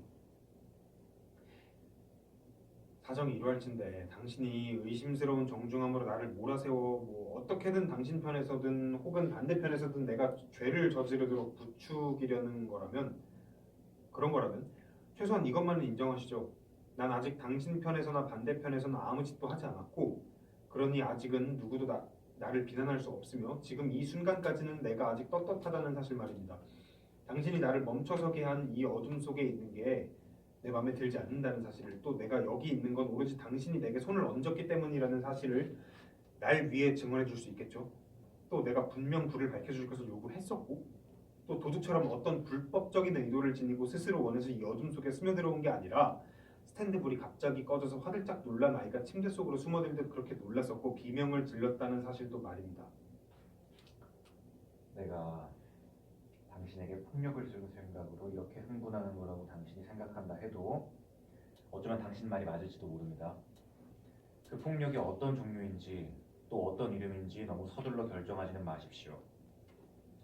사정이 이루어질진데 당신이 의심스러운 정중함으로 나를 몰아세워 어떻게든 당신 편에서든 혹은 반대편에서든 내가 죄를 저지르도록 부추기려는 그런 거라면 최소한 이것만은 인정하시죠. 난 아직 당신 편에서나 반대편에서나 아무 짓도 하지 않았고 그러니 아직은 누구도 나를 비난할 수 없으며 지금 이 순간까지는 내가 아직 떳떳하다는 사실 말입니다. 당신이 나를 멈춰서게 한 이 어둠 속에 있는 게 내 마음에 들지 않는다는 사실을 또 내가 여기 있는 건 오로지 당신이 내게 손을 얹었기 때문이라는 사실을 날 위해 증언해 줄 수 있겠죠. 또 내가 분명 불을 밝혀줄 것을 요구했었고 또 도둑처럼 어떤 불법적인 의도를 지니고 스스로 원해서 이 어둠 속에 스며들어온 게 아니라 스탠드불이 갑자기 꺼져서 화들짝 놀란 아이가 침대 속으로 숨어들듯 그렇게 놀랐었고 비명을 질렀다는 사실도 말입니다. 내가 당신에게 폭력을 줄 생각으로 이렇게 흥분하는 거라고 당신이 생각한다 해도 어쩌면 당신 말이 맞을지도 모릅니다. 그 폭력이 어떤 종류인지 또 어떤 이름인지 너무 서둘러 결정하지는 마십시오.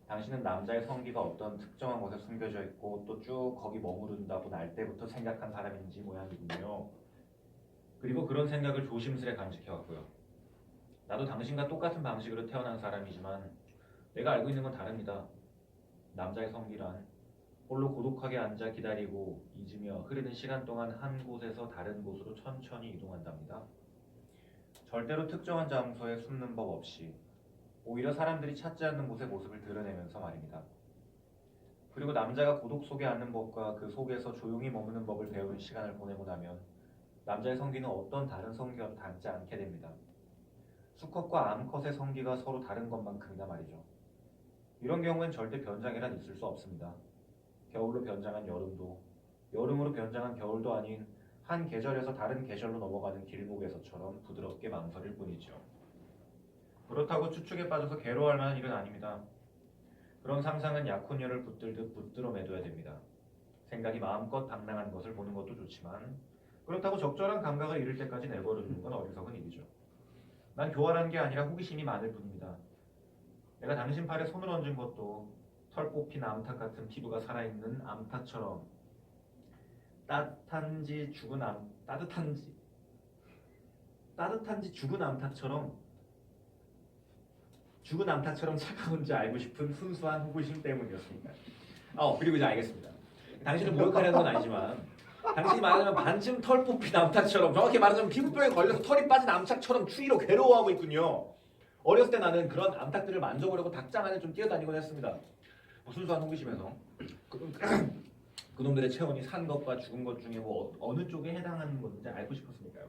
당신은 남자의 성기가 어떤 특정한 곳에 숨겨져 있고 또 쭉 거기 머무른다고 날 때부터 생각한 사람인지 모양이군요. 그리고 그런 생각을 조심스레 간직해왔고요. 나도 당신과 똑같은 방식으로 태어난 사람이지만 내가 알고 있는 건 다릅니다. 남자의 성기란 홀로 고독하게 앉아 기다리고 잊으며 흐르는 시간 동안 한 곳에서 다른 곳으로 천천히 이동한답니다. 절대로 특정한 장소에 숨는 법 없이 오히려 사람들이 찾지 않는 곳의 모습을 드러내면서 말입니다. 그리고 남자가 고독 속에 앉는 법과 그 속에서 조용히 머무는 법을 배우는 시간을 보내고 나면 남자의 성기는 어떤 다른 성기와도 닮지 않게 됩니다. 수컷과 암컷의 성기가 서로 다른 것만큼이나 말이죠. 이런 경우엔 절대 변장이란 있을 수 없습니다. 겨울로 변장한 여름도 여름으로 변장한 겨울도 아닌 한 계절에서 다른 계절로 넘어가는 길목에서처럼 부드럽게 망설일 뿐이죠. 그렇다고 추측에 빠져서 괴로워할 만한 일은 아닙니다. 그런 상상은 약혼녀를 붙들듯 붙들어 매둬야 됩니다. 생각이 마음껏 방랑한 것을 보는 것도 좋지만 그렇다고 적절한 감각을 잃을 때까지 내버려두는 건 어리석은 일이죠. 난 교활한 게 아니라 호기심이 많을 뿐입니다. 내가 당신 팔에 손을 얹은 것도 털 뽑힌 암탉 같은 피부가 살아있는 암탉처럼 따뜻한지 죽은 암탉처럼 차가운지 알고 싶은 순수한 호기심 때문이었습니다. 그리고 이제 알겠습니다. 당신을 모욕하려는 건 아니지만 당신이 말하자면 반쯤 털 뽑힌 암탉처럼 정확히 말하자면 피부병에 걸려서 털이 빠진 암탉처럼 추위로 괴로워하고 있군요. 어렸을 때 나는 그런 암탉들을 만져보려고 닭장 안에 좀 뛰어다니곤 했습니다. 순수한 호기심에서 그놈들의 체온이 산 것과 죽은 것 중에 어느 쪽에 해당하는 건지 알고 싶었으니까요.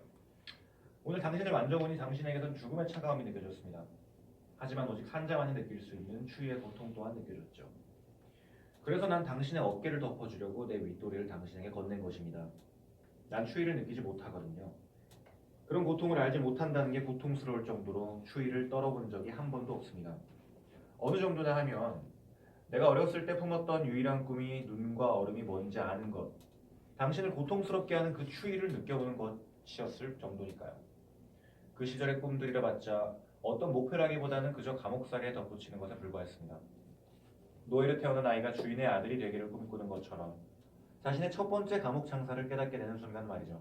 오늘 당신을 만져보니 당신에게선 죽음의 차가움이 느껴졌습니다. 하지만 오직 산자만이 느낄 수 있는 추위의 고통 또한 느껴졌죠. 그래서 난 당신의 어깨를 덮어주려고 내 윗도리를 당신에게 건넨 것입니다. 난 추위를 느끼지 못하거든요. 그런 고통을 알지 못한다는 게 고통스러울 정도로 추위를 떨어본 적이 한 번도 없습니다. 어느 정도냐 하면 내가 어렸을 때 품었던 유일한 꿈이 눈과 얼음이 뭔지 아는 것, 당신을 고통스럽게 하는 그 추위를 느껴보는 것이었을 정도니까요. 그 시절의 꿈들이라 봤자 어떤 목표라기보다는 그저 감옥살이에 덧붙이는 것에 불과했습니다. 노예로 태어난 아이가 주인의 아들이 되기를 꿈꾸는 것처럼 자신의 첫 번째 감옥 창사를 깨닫게 되는 순간 말이죠.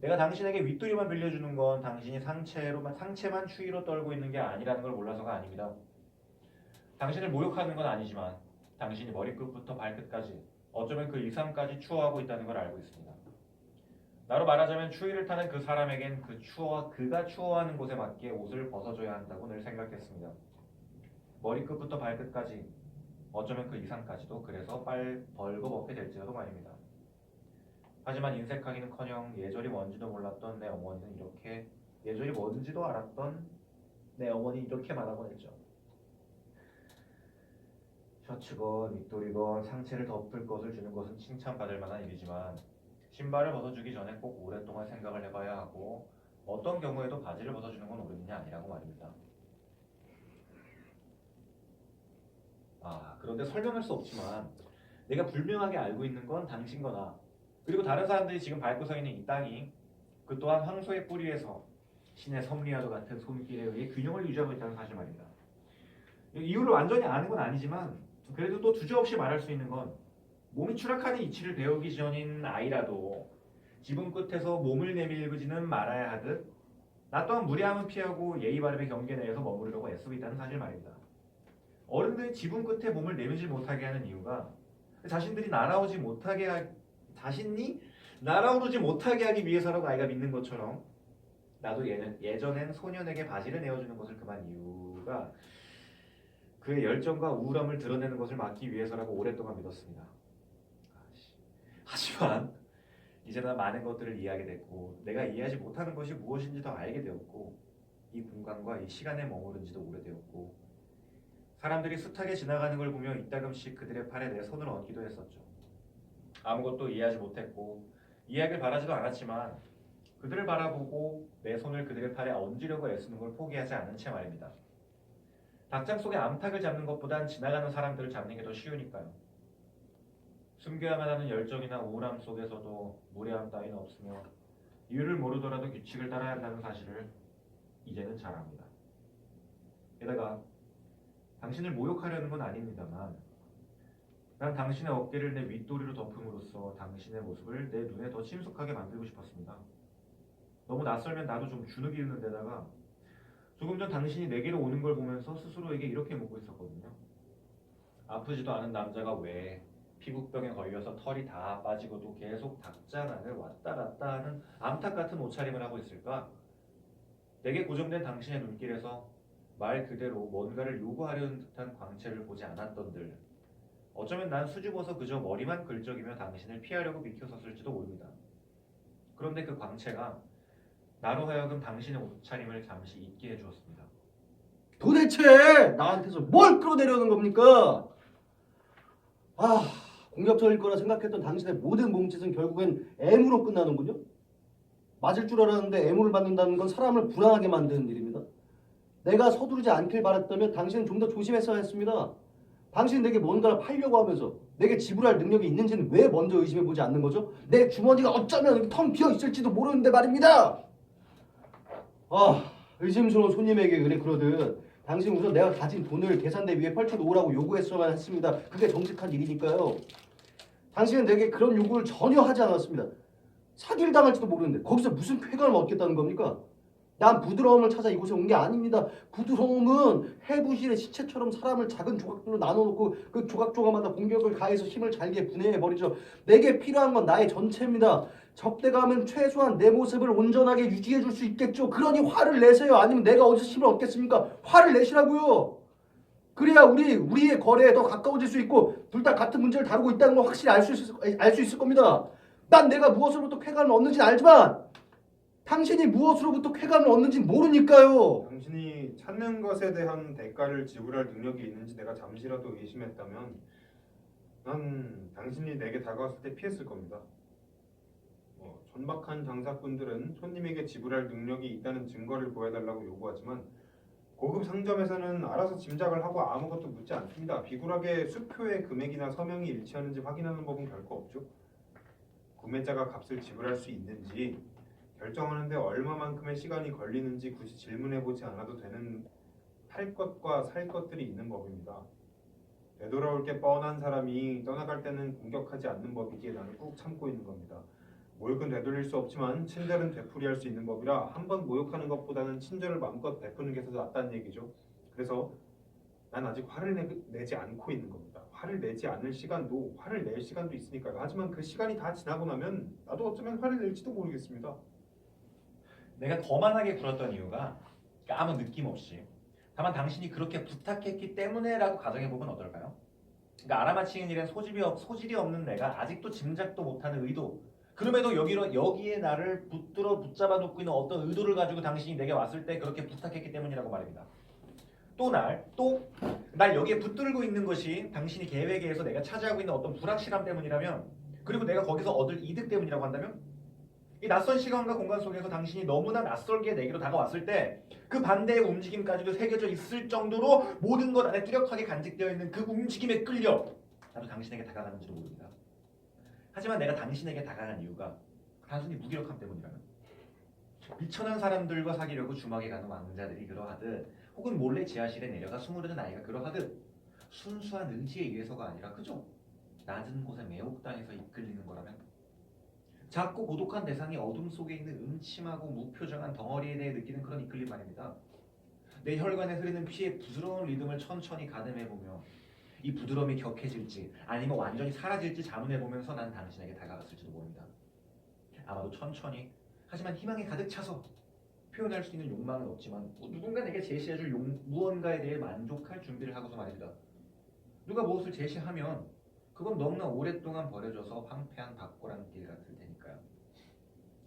내가 당신에게 윗도리만 빌려주는 건 당신이 상체만 추위로 떨고 있는 게 아니라는 걸 몰라서가 아닙니다. 당신을 모욕하는 건 아니지만 당신이 머리끝부터 발끝까지 어쩌면 그 이상까지 추워하고 있다는 걸 알고 있습니다. 나로 말하자면 추위를 타는 그 사람에겐 그가 추워하는 곳에 맞게 옷을 벗어줘야 한다고 늘 생각했습니다. 머리끝부터 발끝까지 어쩌면 그 이상까지도 그래서 벌거벗게 될지라도 말입니다. 하지만 인색하기는커녕 예절이 뭔지도 몰랐던 내 어머니는 예절이 뭔지도 알았던 내 어머니 이렇게 말하곤 했죠. 셔츠건 윗도리건 상체를 덮을 것을 주는 것은 칭찬받을 만한 일이지만 신발을 벗어주기 전에 꼭 오랫동안 생각을 해봐야 하고 어떤 경우에도 바지를 벗어주는 건 옳은 일이 아니라고 말입니다. 그런데 설명할 수 없지만 내가 분명하게 알고 있는 건 당신거나 그리고 다른 사람들이 지금 밟고 서 있는 이 땅이 그 또한 황소의 뿌리에서 신의 섭리와도 같은 손길에 의해 균형을 유지하고 있다는 사실 말입니다. 이유를 완전히 아는 건 아니지만 그래도 또 주저없이 말할 수 있는 건 몸이 추락하는 이치를 배우기 전인 아이라도 지붕 끝에서 몸을 내밀지는 말아야 하듯 나 또한 무례함은 피하고 예의 바름의 경계 내에서 머무르려고 애쓰고 있다는 사실 말입니다. 어른들이 지붕 끝에 몸을 내밀지 못하게 하는 이유가 자신이 날아오르지 못하게 하기 위해서라고 아이가 믿는 것처럼 나도 예전엔 소년에게 바지를 내어주는 것을 금한 이유가 그의 열정과 우울함을 드러내는 것을 막기 위해서라고 오랫동안 믿었습니다. 하지만 이제 난 많은 것들을 이해하게 됐고 내가 이해하지 못하는 것이 무엇인지 더 알게 되었고 이 공간과 이 시간에 머무른 지도 오래되었고 사람들이 숱하게 지나가는 걸 보며 이따금씩 그들의 팔에 내 손을 얹기도 했었죠. 아무것도 이해하지 못했고 이해하길 바라지도 않았지만 그들을 바라보고 내 손을 그들의 팔에 얹으려고 애쓰는 걸 포기하지 않은 채 말입니다. 닭장 속에 암탉을 잡는 것보단 지나가는 사람들을 잡는 게 더 쉬우니까요. 숨겨야만 하는 열정이나 우울함 속에서도 무례함 따위는 없으며 이유를 모르더라도 규칙을 따라야 한다는 사실을 이제는 잘 압니다. 게다가 당신을 모욕하려는 건 아닙니다만 난 당신의 어깨를 내 윗도리로 덮음으로써 당신의 모습을 내 눈에 더 친숙하게 만들고 싶었습니다. 너무 낯설면 나도 좀 주눅이 드는 데다가 조금 전 당신이 내게로 오는 걸 보면서 스스로에게 이렇게 묻고 있었거든요. 아프지도 않은 남자가 왜 피부병에 걸려서 털이 다 빠지고도 계속 닭장안을 왔다 갔다 하는 암탉 같은 옷차림을 하고 있을까? 내게 고정된 당신의 눈길에서 말 그대로 뭔가를 요구하려는 듯한 광채를 보지 않았던들 어쩌면 난 수줍어서 그저 머리만 긁적이며 당신을 피하려고 비켜섰을지도 모릅니다. 그런데 그 광채가 나로 하여금 당신의 옷차림을 잠시 잊게 해주었습니다. 도대체 나한테서 뭘 끌어내려는 겁니까? 공격적일 거라 생각했던 당신의 모든 몸짓은 결국엔 애무로 끝나는군요. 맞을 줄 알았는데 애무를 받는다는 건 사람을 불안하게 만드는 일입니다. 내가 서두르지 않길 바랐다면 당신은 좀 더 조심했어야 했습니다. 당신이 내게 뭔가를 팔려고 하면서 내게 지불할 능력이 있는지는 왜 먼저 의심해보지 않는 거죠? 내 주머니가 어쩌면 텅 비어 있을지도 모르는데 말입니다. 의심스러운 손님에게 그러듯 당신 우선 내가 가진 돈을 계산대 위에 펼쳐놓으라고 요구했어야만 했습니다. 그게 정직한 일이니까요. 당신은 내게 그런 요구를 전혀 하지 않았습니다. 사기를 당할지도 모르는데 거기서 무슨 쾌감을 얻겠다는 겁니까? 난 부드러움을 찾아 이곳에 온 게 아닙니다. 부드러움은 해부실의 시체처럼 사람을 작은 조각들로 나눠놓고 그 조각조각마다 공격을 가해서 힘을 잘게 분해해버리죠. 내게 필요한 건 나의 전체입니다. 적대감은 최소한 내 모습을 온전하게 유지해줄 수 있겠죠. 그러니 화를 내세요. 아니면 내가 어디서 힘을 얻겠습니까? 화를 내시라고요. 그래야 우리의 거래에 더 가까워질 수 있고 둘 다 같은 문제를 다루고 있다는 걸 확실히 알 수 있을 겁니다. 난 내가 무엇으로부터 쾌감을 얻는지는 알지만 당신이 무엇으로부터 쾌감을 얻는지 모르니까요. 당신이 찾는 것에 대한 대가를 지불할 능력이 있는지 내가 잠시라도 의심했다면 난 당신이 내게 다가왔을 때 피했을 겁니다. 천박한 장사꾼들은 손님에게 지불할 능력이 있다는 증거를 보여달라고 요구하지만 고급 상점에서는 알아서 짐작을 하고 아무것도 묻지 않습니다. 비굴하게 수표의 금액이나 서명이 일치하는지 확인하는 법은 결코 없죠. 구매자가 값을 지불할 수 있는지 결정하는데 얼마만큼의 시간이 걸리는지 굳이 질문해보지 않아도 되는 팔 것과 살 것들이 있는 법입니다. 되돌아올 게 뻔한 사람이 떠나갈 때는 공격하지 않는 법이기에 나는 꾹 참고 있는 겁니다. 모욕은 되돌릴 수 없지만 친절은 되풀이할 수 있는 법이라 한 번 모욕하는 것보다는 친절을 마음껏 베푸는 게 더 낫다는 얘기죠. 그래서 난 아직 화를 내지 않고 있는 겁니다. 화를 내지 않을 시간도 화를 낼 시간도 있으니까요. 하지만 그 시간이 다 지나고 나면 나도 어쩌면 화를 낼지도 모르겠습니다. 내가 거만하게 굴었던 이유가 아무 느낌 없이 다만 당신이 그렇게 부탁했기 때문에라고 가정해보면 어떨까요? 그러니까 알아맞히는 일엔 소질이 없는 내가 아직도 짐작도 못하는 의도 그럼에도 여기에 나를 붙잡아 놓고 있는 어떤 의도를 가지고 당신이 내게 왔을 때 그렇게 부탁했기 때문이라고 말입니다. 또 날 여기에 붙들고 있는 것이 당신이 계획에 의해서 내가 차지하고 있는 어떤 불확실함 때문이라면 그리고 내가 거기서 얻을 이득 때문이라고 한다면 이 낯선 시간과 공간 속에서 당신이 너무나 낯설게 내게로 다가왔을 때 그 반대의 움직임까지도 새겨져 있을 정도로 모든 것 안에 뚜렷하게 간직되어 있는 그 움직임에 끌려 나도 당신에게 다가가는지도 모릅니다. 하지만 내가 당신에게 다가간 이유가 단순히 무기력함 때문이라면 미천한 사람들과 사귀려고 주막에 가는 왕자들이 그러하듯 혹은 몰래 지하실에 내려가 숨으려는 아이가 그러하듯 순수한 의지에 의해서가 아니라 그저 낮은 곳에 매혹당해서 이끌리는 거라면 작고 고독한 대상이 어둠 속에 있는 음침하고 무표정한 덩어리에 대해 느끼는 그런 이끌림 말입니다. 내 혈관에 흐르는 피의 부드러운 리듬을 천천히 가늠해보며 이 부드러움이 격해질지 아니면 완전히 사라질지 자문해보면서 난 당신에게 다가갔을지도 모릅니다. 아마도 천천히 하지만 희망이 가득 차서 표현할 수 있는 욕망은 없지만 누군가 내게 제시해줄 무언가에 대해 만족할 준비를 하고서 말입니다. 누가 무엇을 제시하면 그건 너무나 오랫동안 버려져서 황폐한 밭고랑길 같을 테니까요.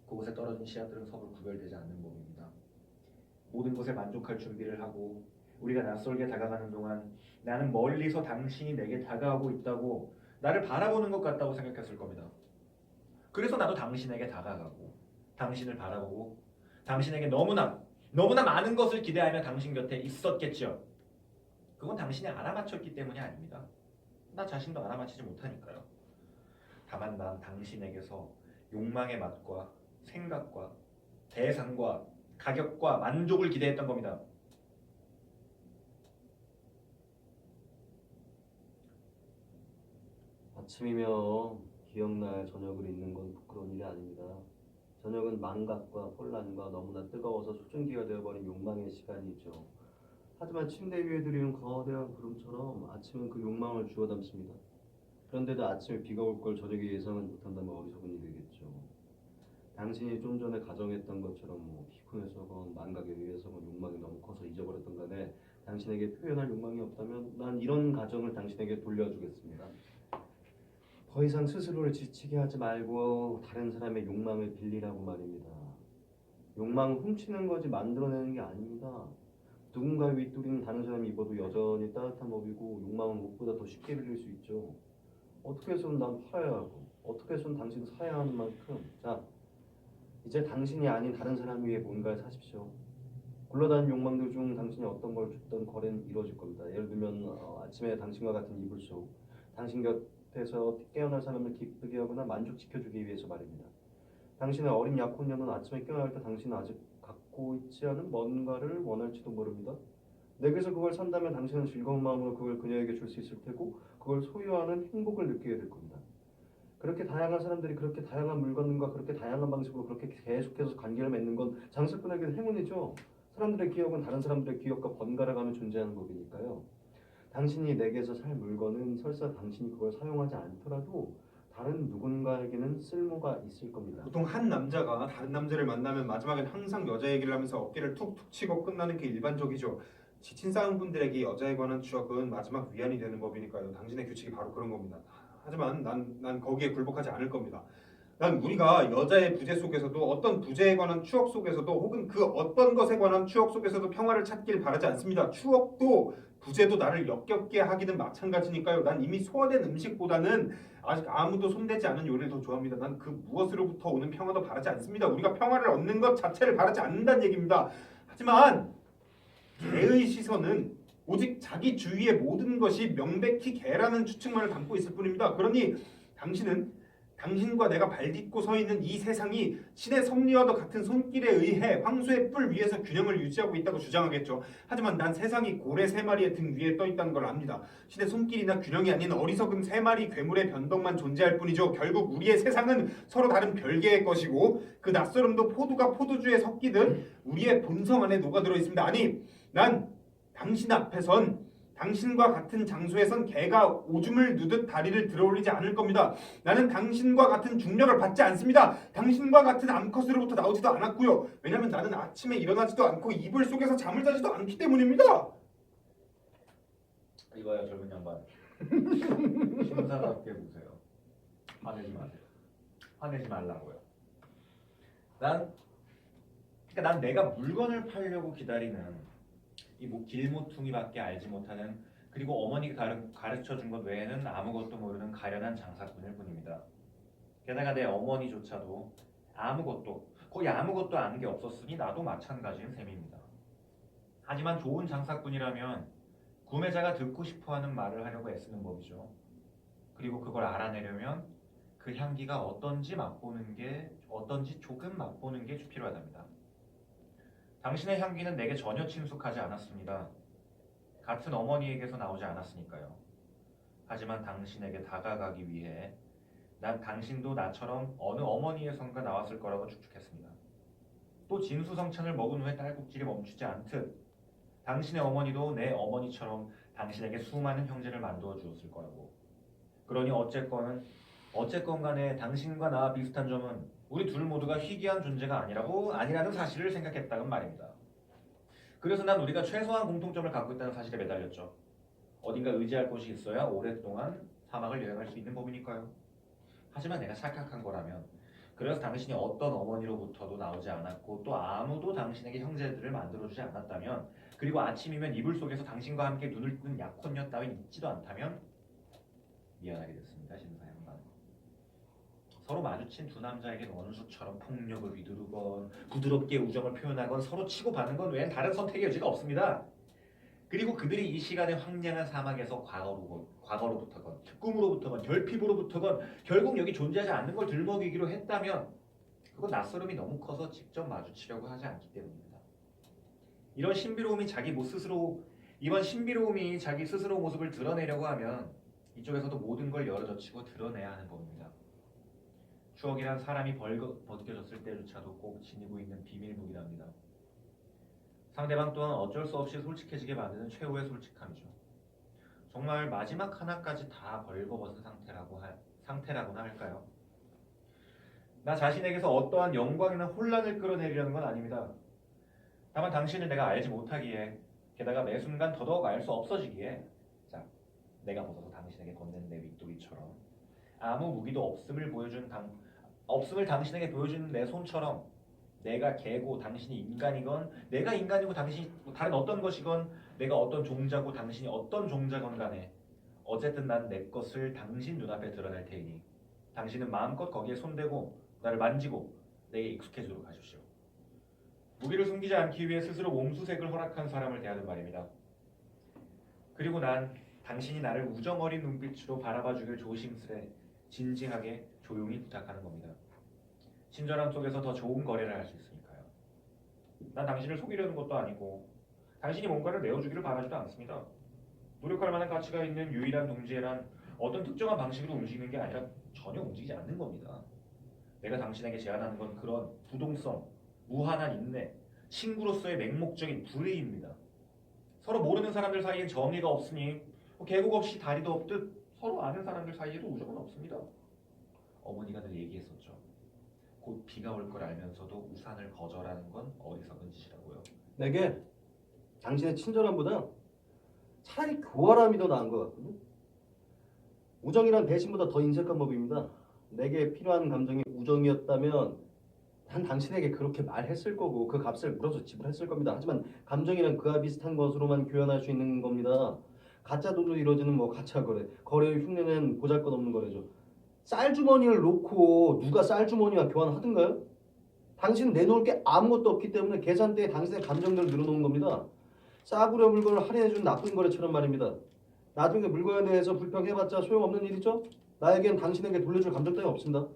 그곳에 떨어진 씨앗들은 서로 구별되지 않는 법입니다. 모든 것에 만족할 준비를 하고 우리가 낯설게 다가가는 동안 나는 멀리서 당신이 내게 다가오고 있다고 나를 바라보는 것 같다고 생각했을 겁니다. 그래서 나도 당신에게 다가가고 당신을 바라보고 당신에게 너무나 많은 것을 기대하며 당신 곁에 있었겠죠. 그건 당신이 알아맞혔기 때문이 아닙니다. 나 자신도 알아맞히지 못하니까요. 다만 난 당신에게서 욕망의 맛과 생각과 대상과 가격과 만족을 기대했던 겁니다. 아침이며 기억날 저녁을 잊는 건 부끄러운 일이 아닙니다. 저녁은 망각과 혼란과 너무나 뜨거워서 수증기가 되어버린 욕망의 시간이죠. 하지만 침대 위에 들이는 거대한 구름처럼 아침은 그 욕망을 주워 담습니다. 그런데도 아침에 비가 올 걸 저녁에 예상은 못한다면 어리석은 일이겠죠. 당신이 좀 전에 가정했던 것처럼 피곤해서건 망각에 의해서건 욕망이 너무 커서 잊어버렸던 간에 당신에게 표현할 욕망이 없다면 난 이런 가정을 당신에게 돌려주겠습니다. 더 이상 스스로를 지치게 하지 말고 다른 사람의 욕망을 빌리라고 말입니다. 욕망은 훔치는 거지 만들어내는 게 아닙니다. 누군가의 윗도리는 다른 사람이 입어도 여전히 따뜻한 법이고 욕망은 옷보다 더 쉽게 빌릴 수 있죠. 어떻게 해서는 난 팔아야 하고 어떻게 해서는 당신 사야 하는 만큼 자 이제 당신이 아닌 다른 사람 위해 뭔가를 사십시오. 굴러다니는 욕망들 중 당신이 어떤 걸 줬던 거래는 이루어질 겁니다. 예를 들면 아침에 당신과 같은 이불 속 당신 곁에서 깨어날 사람을 기쁘게 하거나 만족시켜주기 위해서 말입니다. 당신의 어린 약혼녀는 아침에 깨어날 때 당신은 아직 갖고 있지 않은 뭔가를 원할지도 모릅니다. 내게서 그걸 산다면 당신은 즐거운 마음으로 그걸 그녀에게 줄 수 있을 테고 그걸 소유하는 행복을 느끼게 될 겁니다. 그렇게 다양한 사람들이 그렇게 다양한 물건과 그렇게 다양한 방식으로 그렇게 계속해서 관계를 맺는 건 장사꾼에게는 행운이죠. 사람들의 기억은 다른 사람들의 기억과 번갈아가며 존재하는 법이니까요. 당신이 내게서 살 물건은 설사 당신이 그걸 사용하지 않더라도 다른 누군가에게는 쓸모가 있을 겁니다. 보통 한 남자가 다른 남자를 만나면 마지막엔 항상 여자 얘기를 하면서 어깨를 툭툭 치고 끝나는 게 일반적이죠. 지친 싸움분들에게 여자에 관한 추억은 마지막 위안이 되는 법이니까요. 당신의 규칙이 바로 그런 겁니다. 하지만 난 거기에 굴복하지 않을 겁니다. 난 우리가 여자의 부재 속에서도 어떤 부재에 관한 추억 속에서도 혹은 그 어떤 것에 관한 추억 속에서도 평화를 찾길 바라지 않습니다. 추억도 부재도 나를 역겹게 하기는 마찬가지니까요. 난 이미 소화된 음식보다는 아직 아무도 손대지 않은 요리를 더 좋아합니다. 난 그 무엇으로부터 오는 평화도 바라지 않습니다. 우리가 평화를 얻는 것 자체를 바라지 않는다는 얘기입니다. 하지만 개의 시선은 오직 자기 주위의 모든 것이 명백히 개라는 추측만을 담고 있을 뿐입니다. 그러니 당신은 당신과 내가 발딛고 서 있는 이 세상이 신의 섭리와도 같은 손길에 의해 황소의 뿔 위에서 균형을 유지하고 있다고 주장하겠죠. 하지만 난 세상이 고래 3마리의 등 위에 떠 있다는 걸 압니다. 신의 손길이나 균형이 아닌 어리석은 3마리 괴물의 변덕만 존재할 뿐이죠. 결국 우리의 세상은 서로 다른 별개의 것이고 그 낯설음도 포도가 포도주에 섞이듯 우리의 본성 안에 녹아들어 있습니다. 아니, 난 당신 앞에선 당신과 같은 장소에선 개가 오줌을 누듯 다리를 들어올리지 않을 겁니다. 나는 당신과 같은 중력을 받지 않습니다. 당신과 같은 암컷으로부터 나오지도 않았고요. 왜냐하면 나는 아침에 일어나지도 않고 이불 속에서 잠을 자지도 않기 때문입니다. 이거야 젊은 양반. 신사답게 보세요. 화내지 마세요. 화내지 말라고요. 난 내가 물건을 팔려고 기다리는 이 길모퉁이밖에 알지 못하는 그리고 어머니가 가르쳐 준 것 외에는 아무것도 모르는 가련한 장사꾼일 뿐입니다. 게다가 내 어머니조차도 거의 아무것도 아는 게 없었으니 나도 마찬가지인 셈입니다. 하지만 좋은 장사꾼이라면 구매자가 듣고 싶어하는 말을 하려고 애쓰는 법이죠. 그리고 그걸 알아내려면 그 향기가 어떤지 조금 맛보는 게 필요하답니다. 당신의 향기는 내게 전혀 친숙하지 않았습니다. 같은 어머니에게서 나오지 않았으니까요. 하지만 당신에게 다가가기 위해 난 당신도 나처럼 어느 어머니에선가 나왔을 거라고 추측했습니다. 또 진수성찬을 먹은 후에 딸꾹질이 멈추지 않듯 당신의 어머니도 내 어머니처럼 당신에게 수많은 형제를 만들어 주었을 거라고. 그러니 어쨌건 간에 당신과 나와 비슷한 점은 우리 둘 모두가 희귀한 존재가 아니라는 사실을 생각했다는 말입니다. 그래서 난 우리가 최소한 공통점을 갖고 있다는 사실에 매달렸죠. 어딘가 의지할 곳이 있어야 오랫동안 사막을 여행할 수 있는 법이니까요. 하지만 내가 착각한 거라면, 그래서 당신이 어떤 어머니로부터도 나오지 않았고 또 아무도 당신에게 형제들을 만들어주지 않았다면, 그리고 아침이면 이불 속에서 당신과 함께 눈을 뜨는 약혼녀 따윈 있지도 않다면 미안하게 됐습니다. 신사양반. 서로 마주친 두 남자에게 원수처럼 폭력을 휘두르건 부드럽게 우정을 표현하건 서로 치고받는 건 외엔 다른 선택의 여지가 없습니다. 그리고 그들이 이 시간의 황량한 사막에서 과거로부터건 꿈으로부터건 결핍으로부터건 결국 여기 존재하지 않는 걸 들먹이기로 했다면 그건 낯설음이 너무 커서 직접 마주치려고 하지 않기 때문입니다. 이런 신비로움이 이번 신비로움이 자기 스스로 모습을 드러내려고 하면 이쪽에서도 모든 걸 열어젖히고 드러내야 하는 법입니다. 추억이란 사람이 벗겨졌을 때조차도 꼭 지니고 있는 비밀 무기랍니다. 상대방 또한 어쩔 수 없이 솔직해지게 만드는 최후의 솔직함이죠. 정말 마지막 하나까지 다 벌거벗은 상태라고나 할까요? 나 자신에게서 어떠한 영광이나 혼란을 끌어내리려는 건 아닙니다. 다만 당신을 내가 알지 못하기에, 게다가 매 순간 더더욱 알 수 없어지기에, 자, 내가 벗어서 당신에게 건넨 내 윗도리처럼 아무 무기도 없음을 당신에게 보여주는 내 손처럼, 내가 개고 당신이 인간이건, 내가 인간이고 당신이 다른 어떤 것이건, 내가 어떤 종자고 당신이 어떤 종자건 간에 어쨌든 난 내 것을 당신 눈앞에 드러낼 테이니 당신은 마음껏 거기에 손대고 나를 만지고 내게 익숙해지도록 하십시오. 무기를 숨기지 않기 위해 스스로 몸수색을 허락한 사람을 대하는 말입니다. 그리고 난 당신이 나를 우정 어린 눈빛으로 바라봐주길 조심스레 진지하게 조용히 부탁하는 겁니다. 친절함 속에서 더 좋은 거래를 할 수 있으니까요. 난 당신을 속이려는 것도 아니고 당신이 뭔가를 내어주기를 바라지도 않습니다. 노력할 만한 가치가 있는 유일한 동지애란 어떤 특정한 방식으로 움직이는 게 아니라 전혀 움직이지 않는 겁니다. 내가 당신에게 제안하는 건 그런 부동성, 무한한 인내, 친구로서의 맹목적인 불의입니다. 서로 모르는 사람들 사이엔 정의가 없으니 계곡 없이 다리도 없듯 서로 아는 사람들 사이에도 우정은 없습니다. 어머니가 늘 얘기했었죠. 곧 비가 올 걸 알면서도 우산을 거절하는 건 어리석은 짓이라고요. 내게 당신의 친절함보다 차라리 교활함이 더 나은 것 같거든. 우정이란 배신보다 더 인색한 법입니다. 내게 필요한 감정이 우정이었다면 난 당신에게 그렇게 말했을 거고 그 값을 물어서 지불했을 겁니다. 하지만 감정이란 그와 비슷한 것으로만 교환할 수 있는 겁니다. 가짜 돈으로 이루어지는 가짜 거래의 흉내는 보잘것없는 거래죠. 쌀주머니를 놓고 누가 쌀주머니와 교환하든가요? 당신은 내놓을 게 아무것도 없기 때문에 계산대에 당신의 감정들을 늘어놓은 겁니다. 싸구려 물건을 할인해주는 나쁜 거래처럼 말입니다. 나중에 물건에 대해서 불평해봤자 소용없는 일이죠. 나에겐 당신에게 돌려줄 감정 따위 없습니다.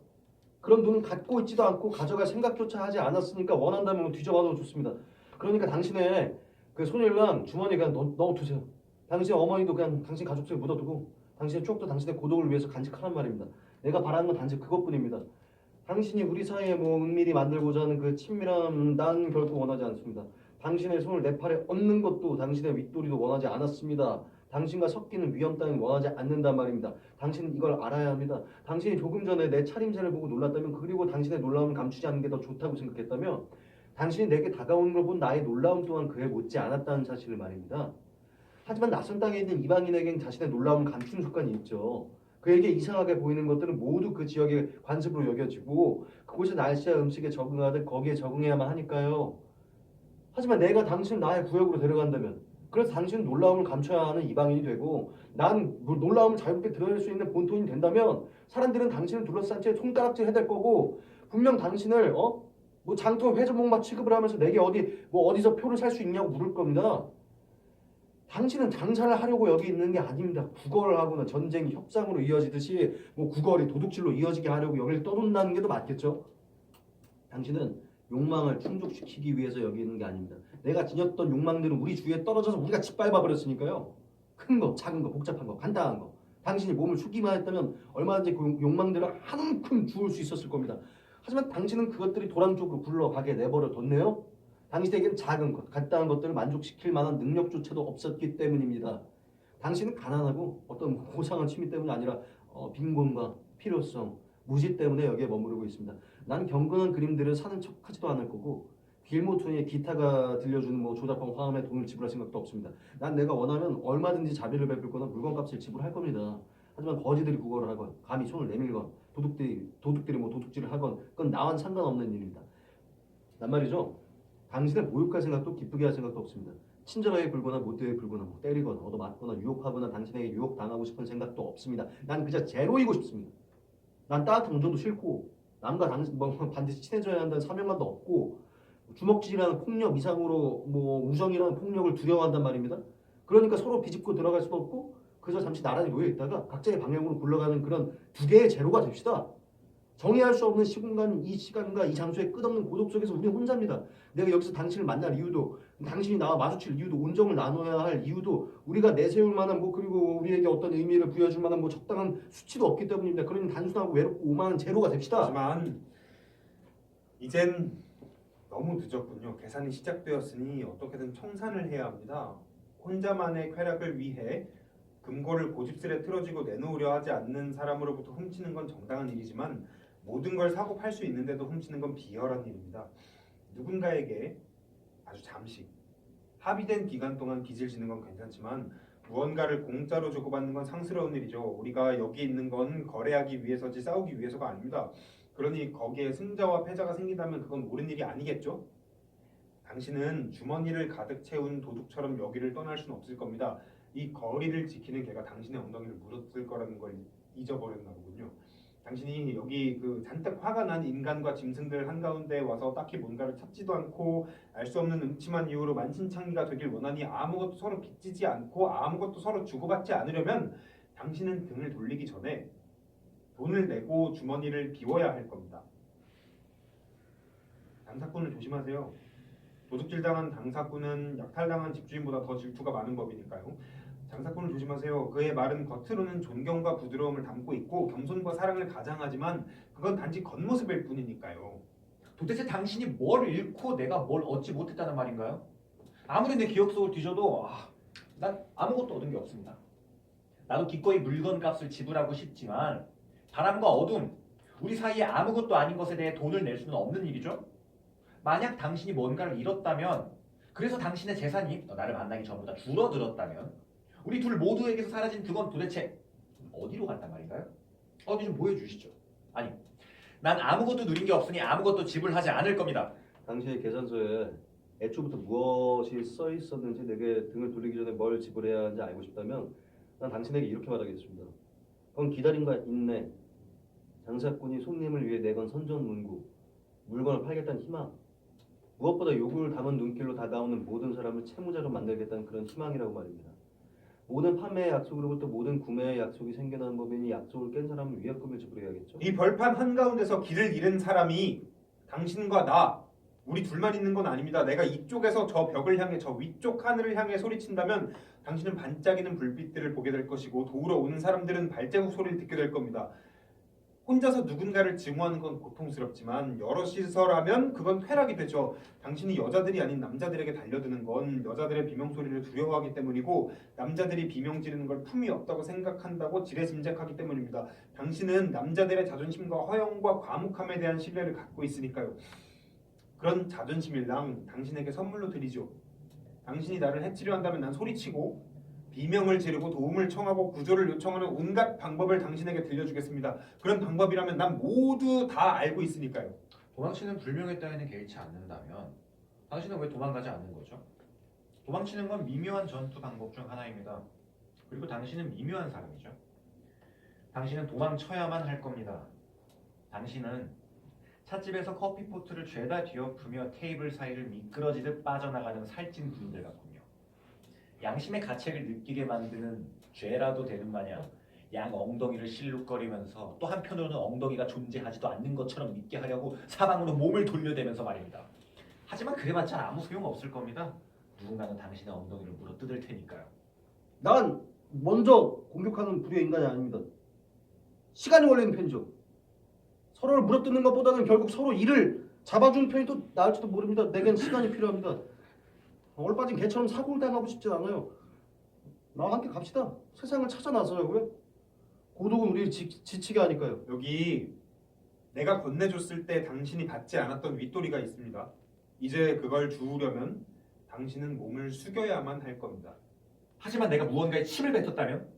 그런 돈은 갖고 있지도 않고 가져갈 생각조차 하지 않았으니까 원한다면 뒤져봐도 좋습니다. 그러니까 당신의 그 손일랑 주머니에 그냥 넣어두세요. 당신 어머니도 그냥 당신 가족 속에 묻어두고 당신의 추억도 당신의 고독을 위해서 간직하란 말입니다. 내가 바라는 건 단지 그것뿐입니다. 당신이 우리 사이에 은밀히 만들고자 하는 그 친밀함 난 결코 원하지 않습니다. 당신의 손을 내 팔에 얹는 것도 당신의 윗도리도 원하지 않았습니다. 당신과 섞이는 위험 따윈 원하지 않는단 말입니다. 당신은 이걸 알아야 합니다. 당신이 조금 전에 내 차림새를 보고 놀랐다면 그리고 당신의 놀라움을 감추지 않는 게 더 좋다고 생각했다면 당신이 내게 다가오는 걸 본 나의 놀라움 또한 그에 못지 않았다는 사실을 말입니다. 하지만 낯선 땅에 있는 이방인에겐 자신의 놀라움을 감추는 습관이 있죠. 그에게 이상하게 보이는 것들은 모두 그 지역의 관습으로 여겨지고 그곳의 날씨와 음식에 적응하듯 거기에 적응해야만 하니까요. 하지만 내가 당신을 나의 구역으로 데려간다면 그래서 당신은 놀라움을 감춰야 하는 이방인이 되고 난 놀라움을 자유롭게 드러낼 수 있는 본토인이 된다면 사람들은 당신을 둘러싼 채 손가락질 해댈 거고 분명 당신을 장터 회전목마 취급을 하면서 내게 어디서 표를 살 수 있냐고 물을 겁니다. 당신은 장사를 하려고 여기 있는 게 아닙니다. 구걸을 하거나 전쟁이 협상으로 이어지듯이 구걸이 도둑질로 이어지게 하려고 여기를 떠돈다는 게 더 맞겠죠. 당신은 욕망을 충족시키기 위해서 여기 있는 게 아닙니다. 내가 지녔던 욕망들은 우리 주위에 떨어져서 우리가 짓밟아 버렸으니까요. 큰 거, 작은 거, 복잡한 거, 간단한 거. 당신이 몸을 숙이만 했다면 얼마든지 그 욕망들을 한 움큼 주울 수 있었을 겁니다. 하지만 당신은 그것들이 도랑 쪽으로 굴러가게 내버려 뒀네요. 당신에게는 작은 것, 간단한 것들을 만족시킬 만한 능력조차도 없었기 때문입니다. 당신은 가난하고 어떤 고상한 취미 때문이 아니라 빈곤과 필요성, 무지 때문에 여기에 머무르고 있습니다. 난 경건한 그림들을 사는 척하지도 않을 거고 길모퉁이에 기타가 들려주는 조잡한 화음에 돈을 지불할 생각도 없습니다. 난 내가 원하면 얼마든지 자비를 베풀거나 물건값을 지불할 겁니다. 하지만 거지들이 구걸을 하건 감히 손을 내밀건 도둑들이 도둑질을 하건 그건 나와는 상관없는 일입니다. 난 말이죠. 당신을 모욕할 생각도 기쁘게 할 생각도 없습니다. 친절하게 굴거나 못되게 굴거나 때리거나 얻어맞거나 유혹하거나 당신에게 유혹당하고 싶은 생각도 없습니다. 난 그저 제로이고 싶습니다. 난 따뜻한 운전도 싫고 남과 당신 반드시 친해져야 한다는 사명감도 없고 주먹질이라는 폭력 이상으로 우정이라는 폭력을 두려워한단 말입니다. 그러니까 서로 비집고 들어갈 수도 없고 그저 잠시 나란히 놓여 있다가 각자의 방향으로 굴러가는 그런 두 개의 제로가 됩시다. 정의할 수 없는 시공간, 이 시간과 이 장소의 끝없는 고독 속에서 우리는 혼자입니다. 내가 여기서 당신을 만날 이유도, 당신이 나와 마주칠 이유도, 온정을 나눠야 할 이유도, 우리가 내세울 만한 그리고 우리에게 어떤 의미를 부여줄 만한 적당한 수치도 없기 때문입니다. 그러니 단순하고 외롭고 오만한 제로가 됩시다. 하지만 이젠 너무 늦었군요. 계산이 시작되었으니 어떻게든 청산을 해야 합니다. 혼자만의 쾌락을 위해 금고를 고집스레 틀어지고 내놓으려 하지 않는 사람으로부터 훔치는 건 정당한 일이지만 모든 걸 사고 팔 수 있는데도 훔치는 건 비열한 일입니다. 누군가에게 아주 잠시 합의된 기간 동안 빚을 지는 건 괜찮지만 무언가를 공짜로 주고받는 건 상스러운 일이죠. 우리가 여기 있는 건 거래하기 위해서지 싸우기 위해서가 아닙니다. 그러니 거기에 승자와 패자가 생긴다면 그건 옳은 일이 아니겠죠? 당신은 주머니를 가득 채운 도둑처럼 여기를 떠날 수는 없을 겁니다. 이 거리를 지키는 개가 당신의 엉덩이를 물었을 거라는 걸 잊어버렸나 보군요. 당신이 여기 잔뜩 화가 난 인간과 짐승들 한가운데 와서 딱히 뭔가를 찾지도 않고 알 수 없는 음침한 이유로 만신창이가 되길 원하니 아무것도 서로 빚지지 않고 아무것도 서로 주고받지 않으려면 당신은 등을 돌리기 전에 돈을 내고 주머니를 비워야 할 겁니다. 당사꾼을 조심하세요. 도둑질당한 당사꾼은 약탈당한 집주인보다 더 질투가 많은 법이니까요. 장사꾼을 조심하세요. 그의 말은 겉으로는 존경과 부드러움을 담고 있고 겸손과 사랑을 가장하지만 그건 단지 겉모습일 뿐이니까요. 도대체 당신이 뭘 잃고 내가 뭘 얻지 못했다는 말인가요? 아무리 내 기억 속을 뒤져도 난 아무것도 얻은 게 없습니다. 나도 기꺼이 물건 값을 지불하고 싶지만 바람과 어둠, 우리 사이에 아무것도 아닌 것에 대해 돈을 낼 수는 없는 일이죠. 만약 당신이 뭔가를 잃었다면, 그래서 당신의 재산이 나를 만나기 전보다 줄어들었다면 우리 둘 모두에게서 사라진 그건 도대체 어디로 갔단 말인가요? 어디 좀 보여주시죠. 아니, 난 아무것도 누린 게 없으니 아무것도 지불하지 않을 겁니다. 당신의 계산서에 애초부터 무엇이 써 있었는지, 내게 등을 돌리기 전에 뭘 지불해야 하는지 알고 싶다면 난 당신에게 이렇게 말하겠습니다. 그건 기다림과 인내, 장사꾼이 손님을 위해 내건 선전문구, 물건을 팔겠다는 희망, 무엇보다 요구를 담은 눈길로 다가오는 모든 사람을 채무자로 만들겠다는 그런 희망이라고 말입니다. 모든 판매의 약속으로부터 모든 구매의 약속이 생겨나는 법이니 약속을 깬 사람은 위약금을 지불해야겠죠. 이 벌판 한가운데서 길을 잃은 사람이 당신과 나, 우리 둘만 있는 건 아닙니다. 내가 이쪽에서 저 벽을 향해, 저 위쪽 하늘을 향해 소리친다면 당신은 반짝이는 불빛들을 보게 될 것이고 도우러 오는 사람들은 발자국 소리를 듣게 될 겁니다. 혼자서 누군가를 증오하는 건 고통스럽지만 여럿이서라면 그건 쾌락이 되죠. 당신이 여자들이 아닌 남자들에게 달려드는 건 여자들의 비명소리를 두려워하기 때문이고 남자들이 비명 지르는 걸 품이 없다고 생각한다고 지레짐작하기 때문입니다. 당신은 남자들의 자존심과 허영과 과묵함에 대한 신뢰를 갖고 있으니까요. 그런 자존심일랑 당신에게 선물로 드리죠. 당신이 나를 해치려 한다면 난 소리치고 비명을 지르고 도움을 청하고 구조를 요청하는 온갖 방법을 당신에게 들려주겠습니다. 그런 방법이라면 난 모두 다 알고 있으니까요. 도망치는 불명예 따위는 개의치 않는다면 당신은 왜 도망가지 않는 거죠? 도망치는 건 미묘한 전투 방법 중 하나입니다. 그리고 당신은 미묘한 사람이죠. 당신은 도망쳐야만 할 겁니다. 당신은 찻집에서 커피포트를 죄다 뒤엎으며 테이블 사이를 미끄러지듯 빠져나가는 살찐 부인들 같군요. 양심의 가책을 느끼게 만드는 죄라도 되는 마냥 양 엉덩이를 실룩거리면서 또 한편으로는 엉덩이가 존재하지도 않는 것처럼 믿게 하려고 사방으로 몸을 돌려대면서 말입니다. 하지만 그래봤자 아무 소용없을 겁니다. 누군가는 당신의 엉덩이를 물어뜯을 테니까요. 난 먼저 공격하는 부류의 인간이 아닙니다. 시간이 걸리는 편이죠. 서로를 물어뜯는 것보다는 결국 서로 이를 잡아주는 편이 더 나을지도 모릅니다. 내겐 시간이 필요합니다. 얼빠진 개처럼 사고를 당하고 싶지 않아요. 나와 함께 갑시다. 세상을 찾아 나서자고요. 고독은 우리를 지치게 하니까요. 여기 내가 건네줬을 때 당신이 받지 않았던 윗도리가 있습니다. 이제 그걸 주우려면 당신은 몸을 숙여야만 할 겁니다. 하지만 내가 무언가에 침을 뱉었다면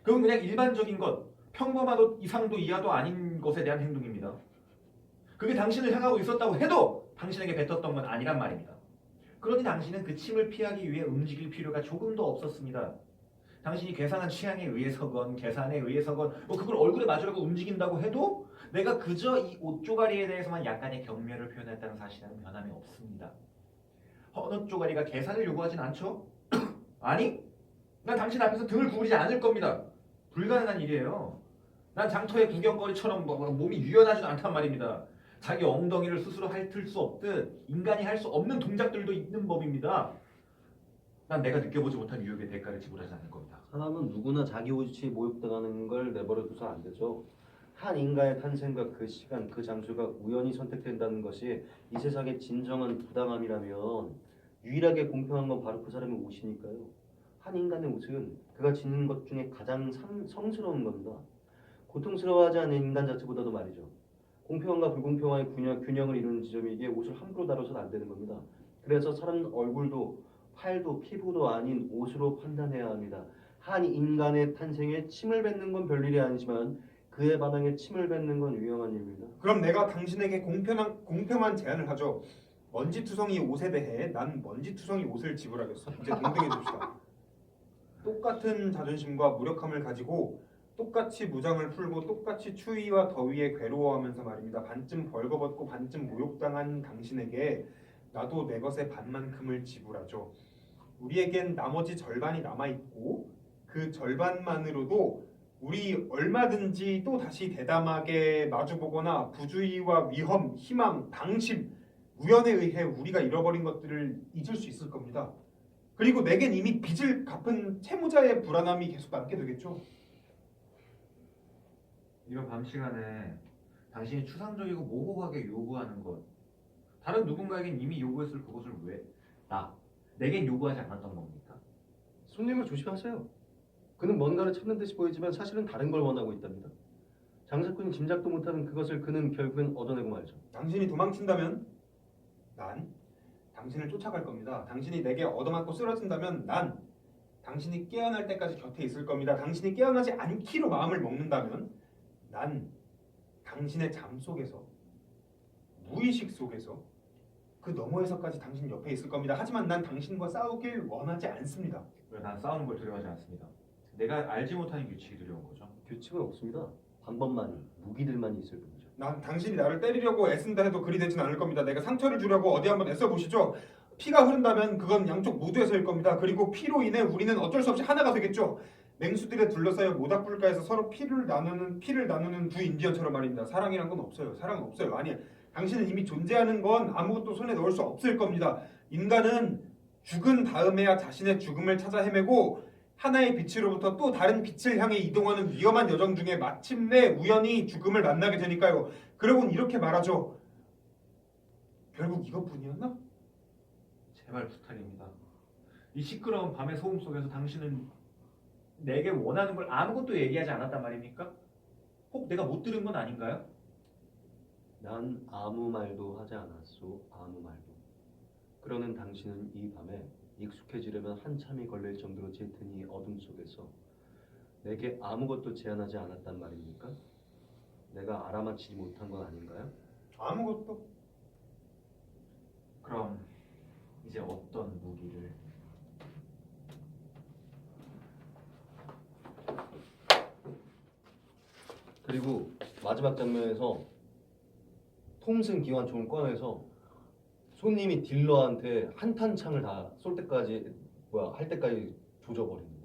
그건 그냥 일반적인 것, 평범하도 이상도 이하도 아닌 것에 대한 행동입니다. 그게 당신을 향하고 있었다고 해도 당신에게 뱉었던 건 아니란 말입니다. 그러니 당신은 그 침을 피하기 위해 움직일 필요가 조금도 없었습니다. 당신이 괴상한 취향에 의해서건 계산에 의해서건 그걸 얼굴에 맞으려고 움직인다고 해도 내가 그저 이 옷조가리에 대해서만 약간의 경멸을 표현했다는 사실은 변함이 없습니다. 어느 쪼가리가 계산을 요구하진 않죠? 아니, 난 당신 앞에서 등을 구부리지 않을 겁니다. 불가능한 일이에요. 난 장터의 구경거리처럼 몸이 유연하지도 않단 말입니다. 자기 엉덩이를 스스로 핥을 수 없듯 인간이 할 수 없는 동작들도 있는 법입니다. 난 내가 느껴보지 못한 유혹의 대가를 지불하지 않을 겁니다. 사람은 누구나 자기 호기심에 모욕당하는 걸 내버려 두선 안 되죠. 한 인간의 탄생과 그 시간, 그 장소가 우연히 선택된다는 것이 이 세상의 진정한 부당함이라면 유일하게 공평한 건 바로 그 사람의 옷이니까요. 한 인간의 옷은 그가 짓는 것 중에 가장 성스러운 겁니다. 고통스러워하지 않는 인간 자체보다도 말이죠. 공평함과 불공평함의 균형을 이루는 지점이 이게 옷을 함부로 다뤄서는 안 되는 겁니다. 그래서 사람 얼굴도 팔도 피부도 아닌 옷으로 판단해야 합니다. 한 인간의 탄생에 침을 뱉는 건 별일이 아니지만 그의 반항에 침을 뱉는 건 위험한 일입니다. 그럼 내가 당신에게 공평한 제안을 하죠. 먼지투성이 옷에 대해 난 먼지투성이 옷을 지불하겠어. 이제 동등해 줍시다. 똑같은 자존심과 무력함을 가지고 똑같이 무장을 풀고 똑같이 추위와 더위에 괴로워하면서 말입니다. 반쯤 벌거벗고 반쯤 모욕당한 당신에게 나도 내 것의 반만큼을 지불하죠. 우리에겐 나머지 절반이 남아있고 그 절반만으로도 우리 얼마든지 또 다시 대담하게 마주보거나 부주의와 위험, 희망, 방심, 우연에 의해 우리가 잃어버린 것들을 잊을 수 있을 겁니다. 그리고 내겐 이미 빚을 갚은 채무자의 불안함이 계속 남게 되겠죠. 이런 밤 시간에 당신이 추상적이고 모호하게 요구하는 것, 다른 누군가에겐 이미 요구했을 그것을 왜 내겐 요구하지 않았던 겁니까? 손님을 조심하세요. 그는 뭔가를 찾는 듯이 보이지만 사실은 다른 걸 원하고 있답니다. 장사꾼이 짐작도 못하는 그것을 그는 결국엔 얻어내고 말죠. 당신이 도망친다면 난 당신을 쫓아갈 겁니다. 당신이 내게 얻어맞고 쓰러진다면 난 당신이 깨어날 때까지 곁에 있을 겁니다. 당신이 깨어나지 않기로 마음을 먹는다면 난 당신의 잠 속에서, 무의식 속에서, 그 너머에서까지 당신 옆에 있을 겁니다. 하지만 난 당신과 싸우길 원하지 않습니다. 난 싸우는 걸 두려워하지 않습니다. 내가 알지 못하는 규칙이 두려운 거죠. 규칙은 없습니다. 방법만이, 무기들만이 있을 뿐이죠. 난 당신이 나를 때리려고 애쓴다 해도 그리 되진 않을 겁니다. 내가 상처를 주려고 어디 한번 애써 보시죠. 피가 흐른다면 그건 양쪽 모두에서일 겁니다. 그리고 피로 인해 우리는 어쩔 수 없이 하나가 되겠죠. 맹수들에 둘러싸여 모닥불가에서 서로 피를 나누는 두 인디언처럼 말입니다. 사랑이란 건 없어요. 사랑은 없어요. 아니, 당신은 이미 존재하는 건 아무것도 손에 넣을 수 없을 겁니다. 인간은 죽은 다음에야 자신의 죽음을 찾아 헤매고 하나의 빛으로부터 또 다른 빛을 향해 이동하는 위험한 여정 중에 마침내 우연히 죽음을 만나게 되니까요. 그러곤 이렇게 말하죠. 결국 이것뿐이었나? 제발 부탁입니다. 이 시끄러운 밤의 소음 속에서 당신은 내게 원하는 걸 아무것도 얘기하지 않았단 말입니까? 혹 내가 못 들은 건 아닌가요? 난 아무 말도 하지 않았소. 아무 말도. 그러는 당신은 이 밤에 익숙해지려면 한참이 걸릴 정도로 짙은 이 어둠 속에서 내게 아무것도 제안하지 않았단 말입니까? 내가 알아맞히지 못한 건 아닌가요? 아무것도. 그럼 이제 어떤 무기를? 그리고 마지막 장면에서 톰슨 기관총을 꺼내서 손님이 딜러한테 한탄창을 다 쏠 때까지 할 때까지 조져버립니다.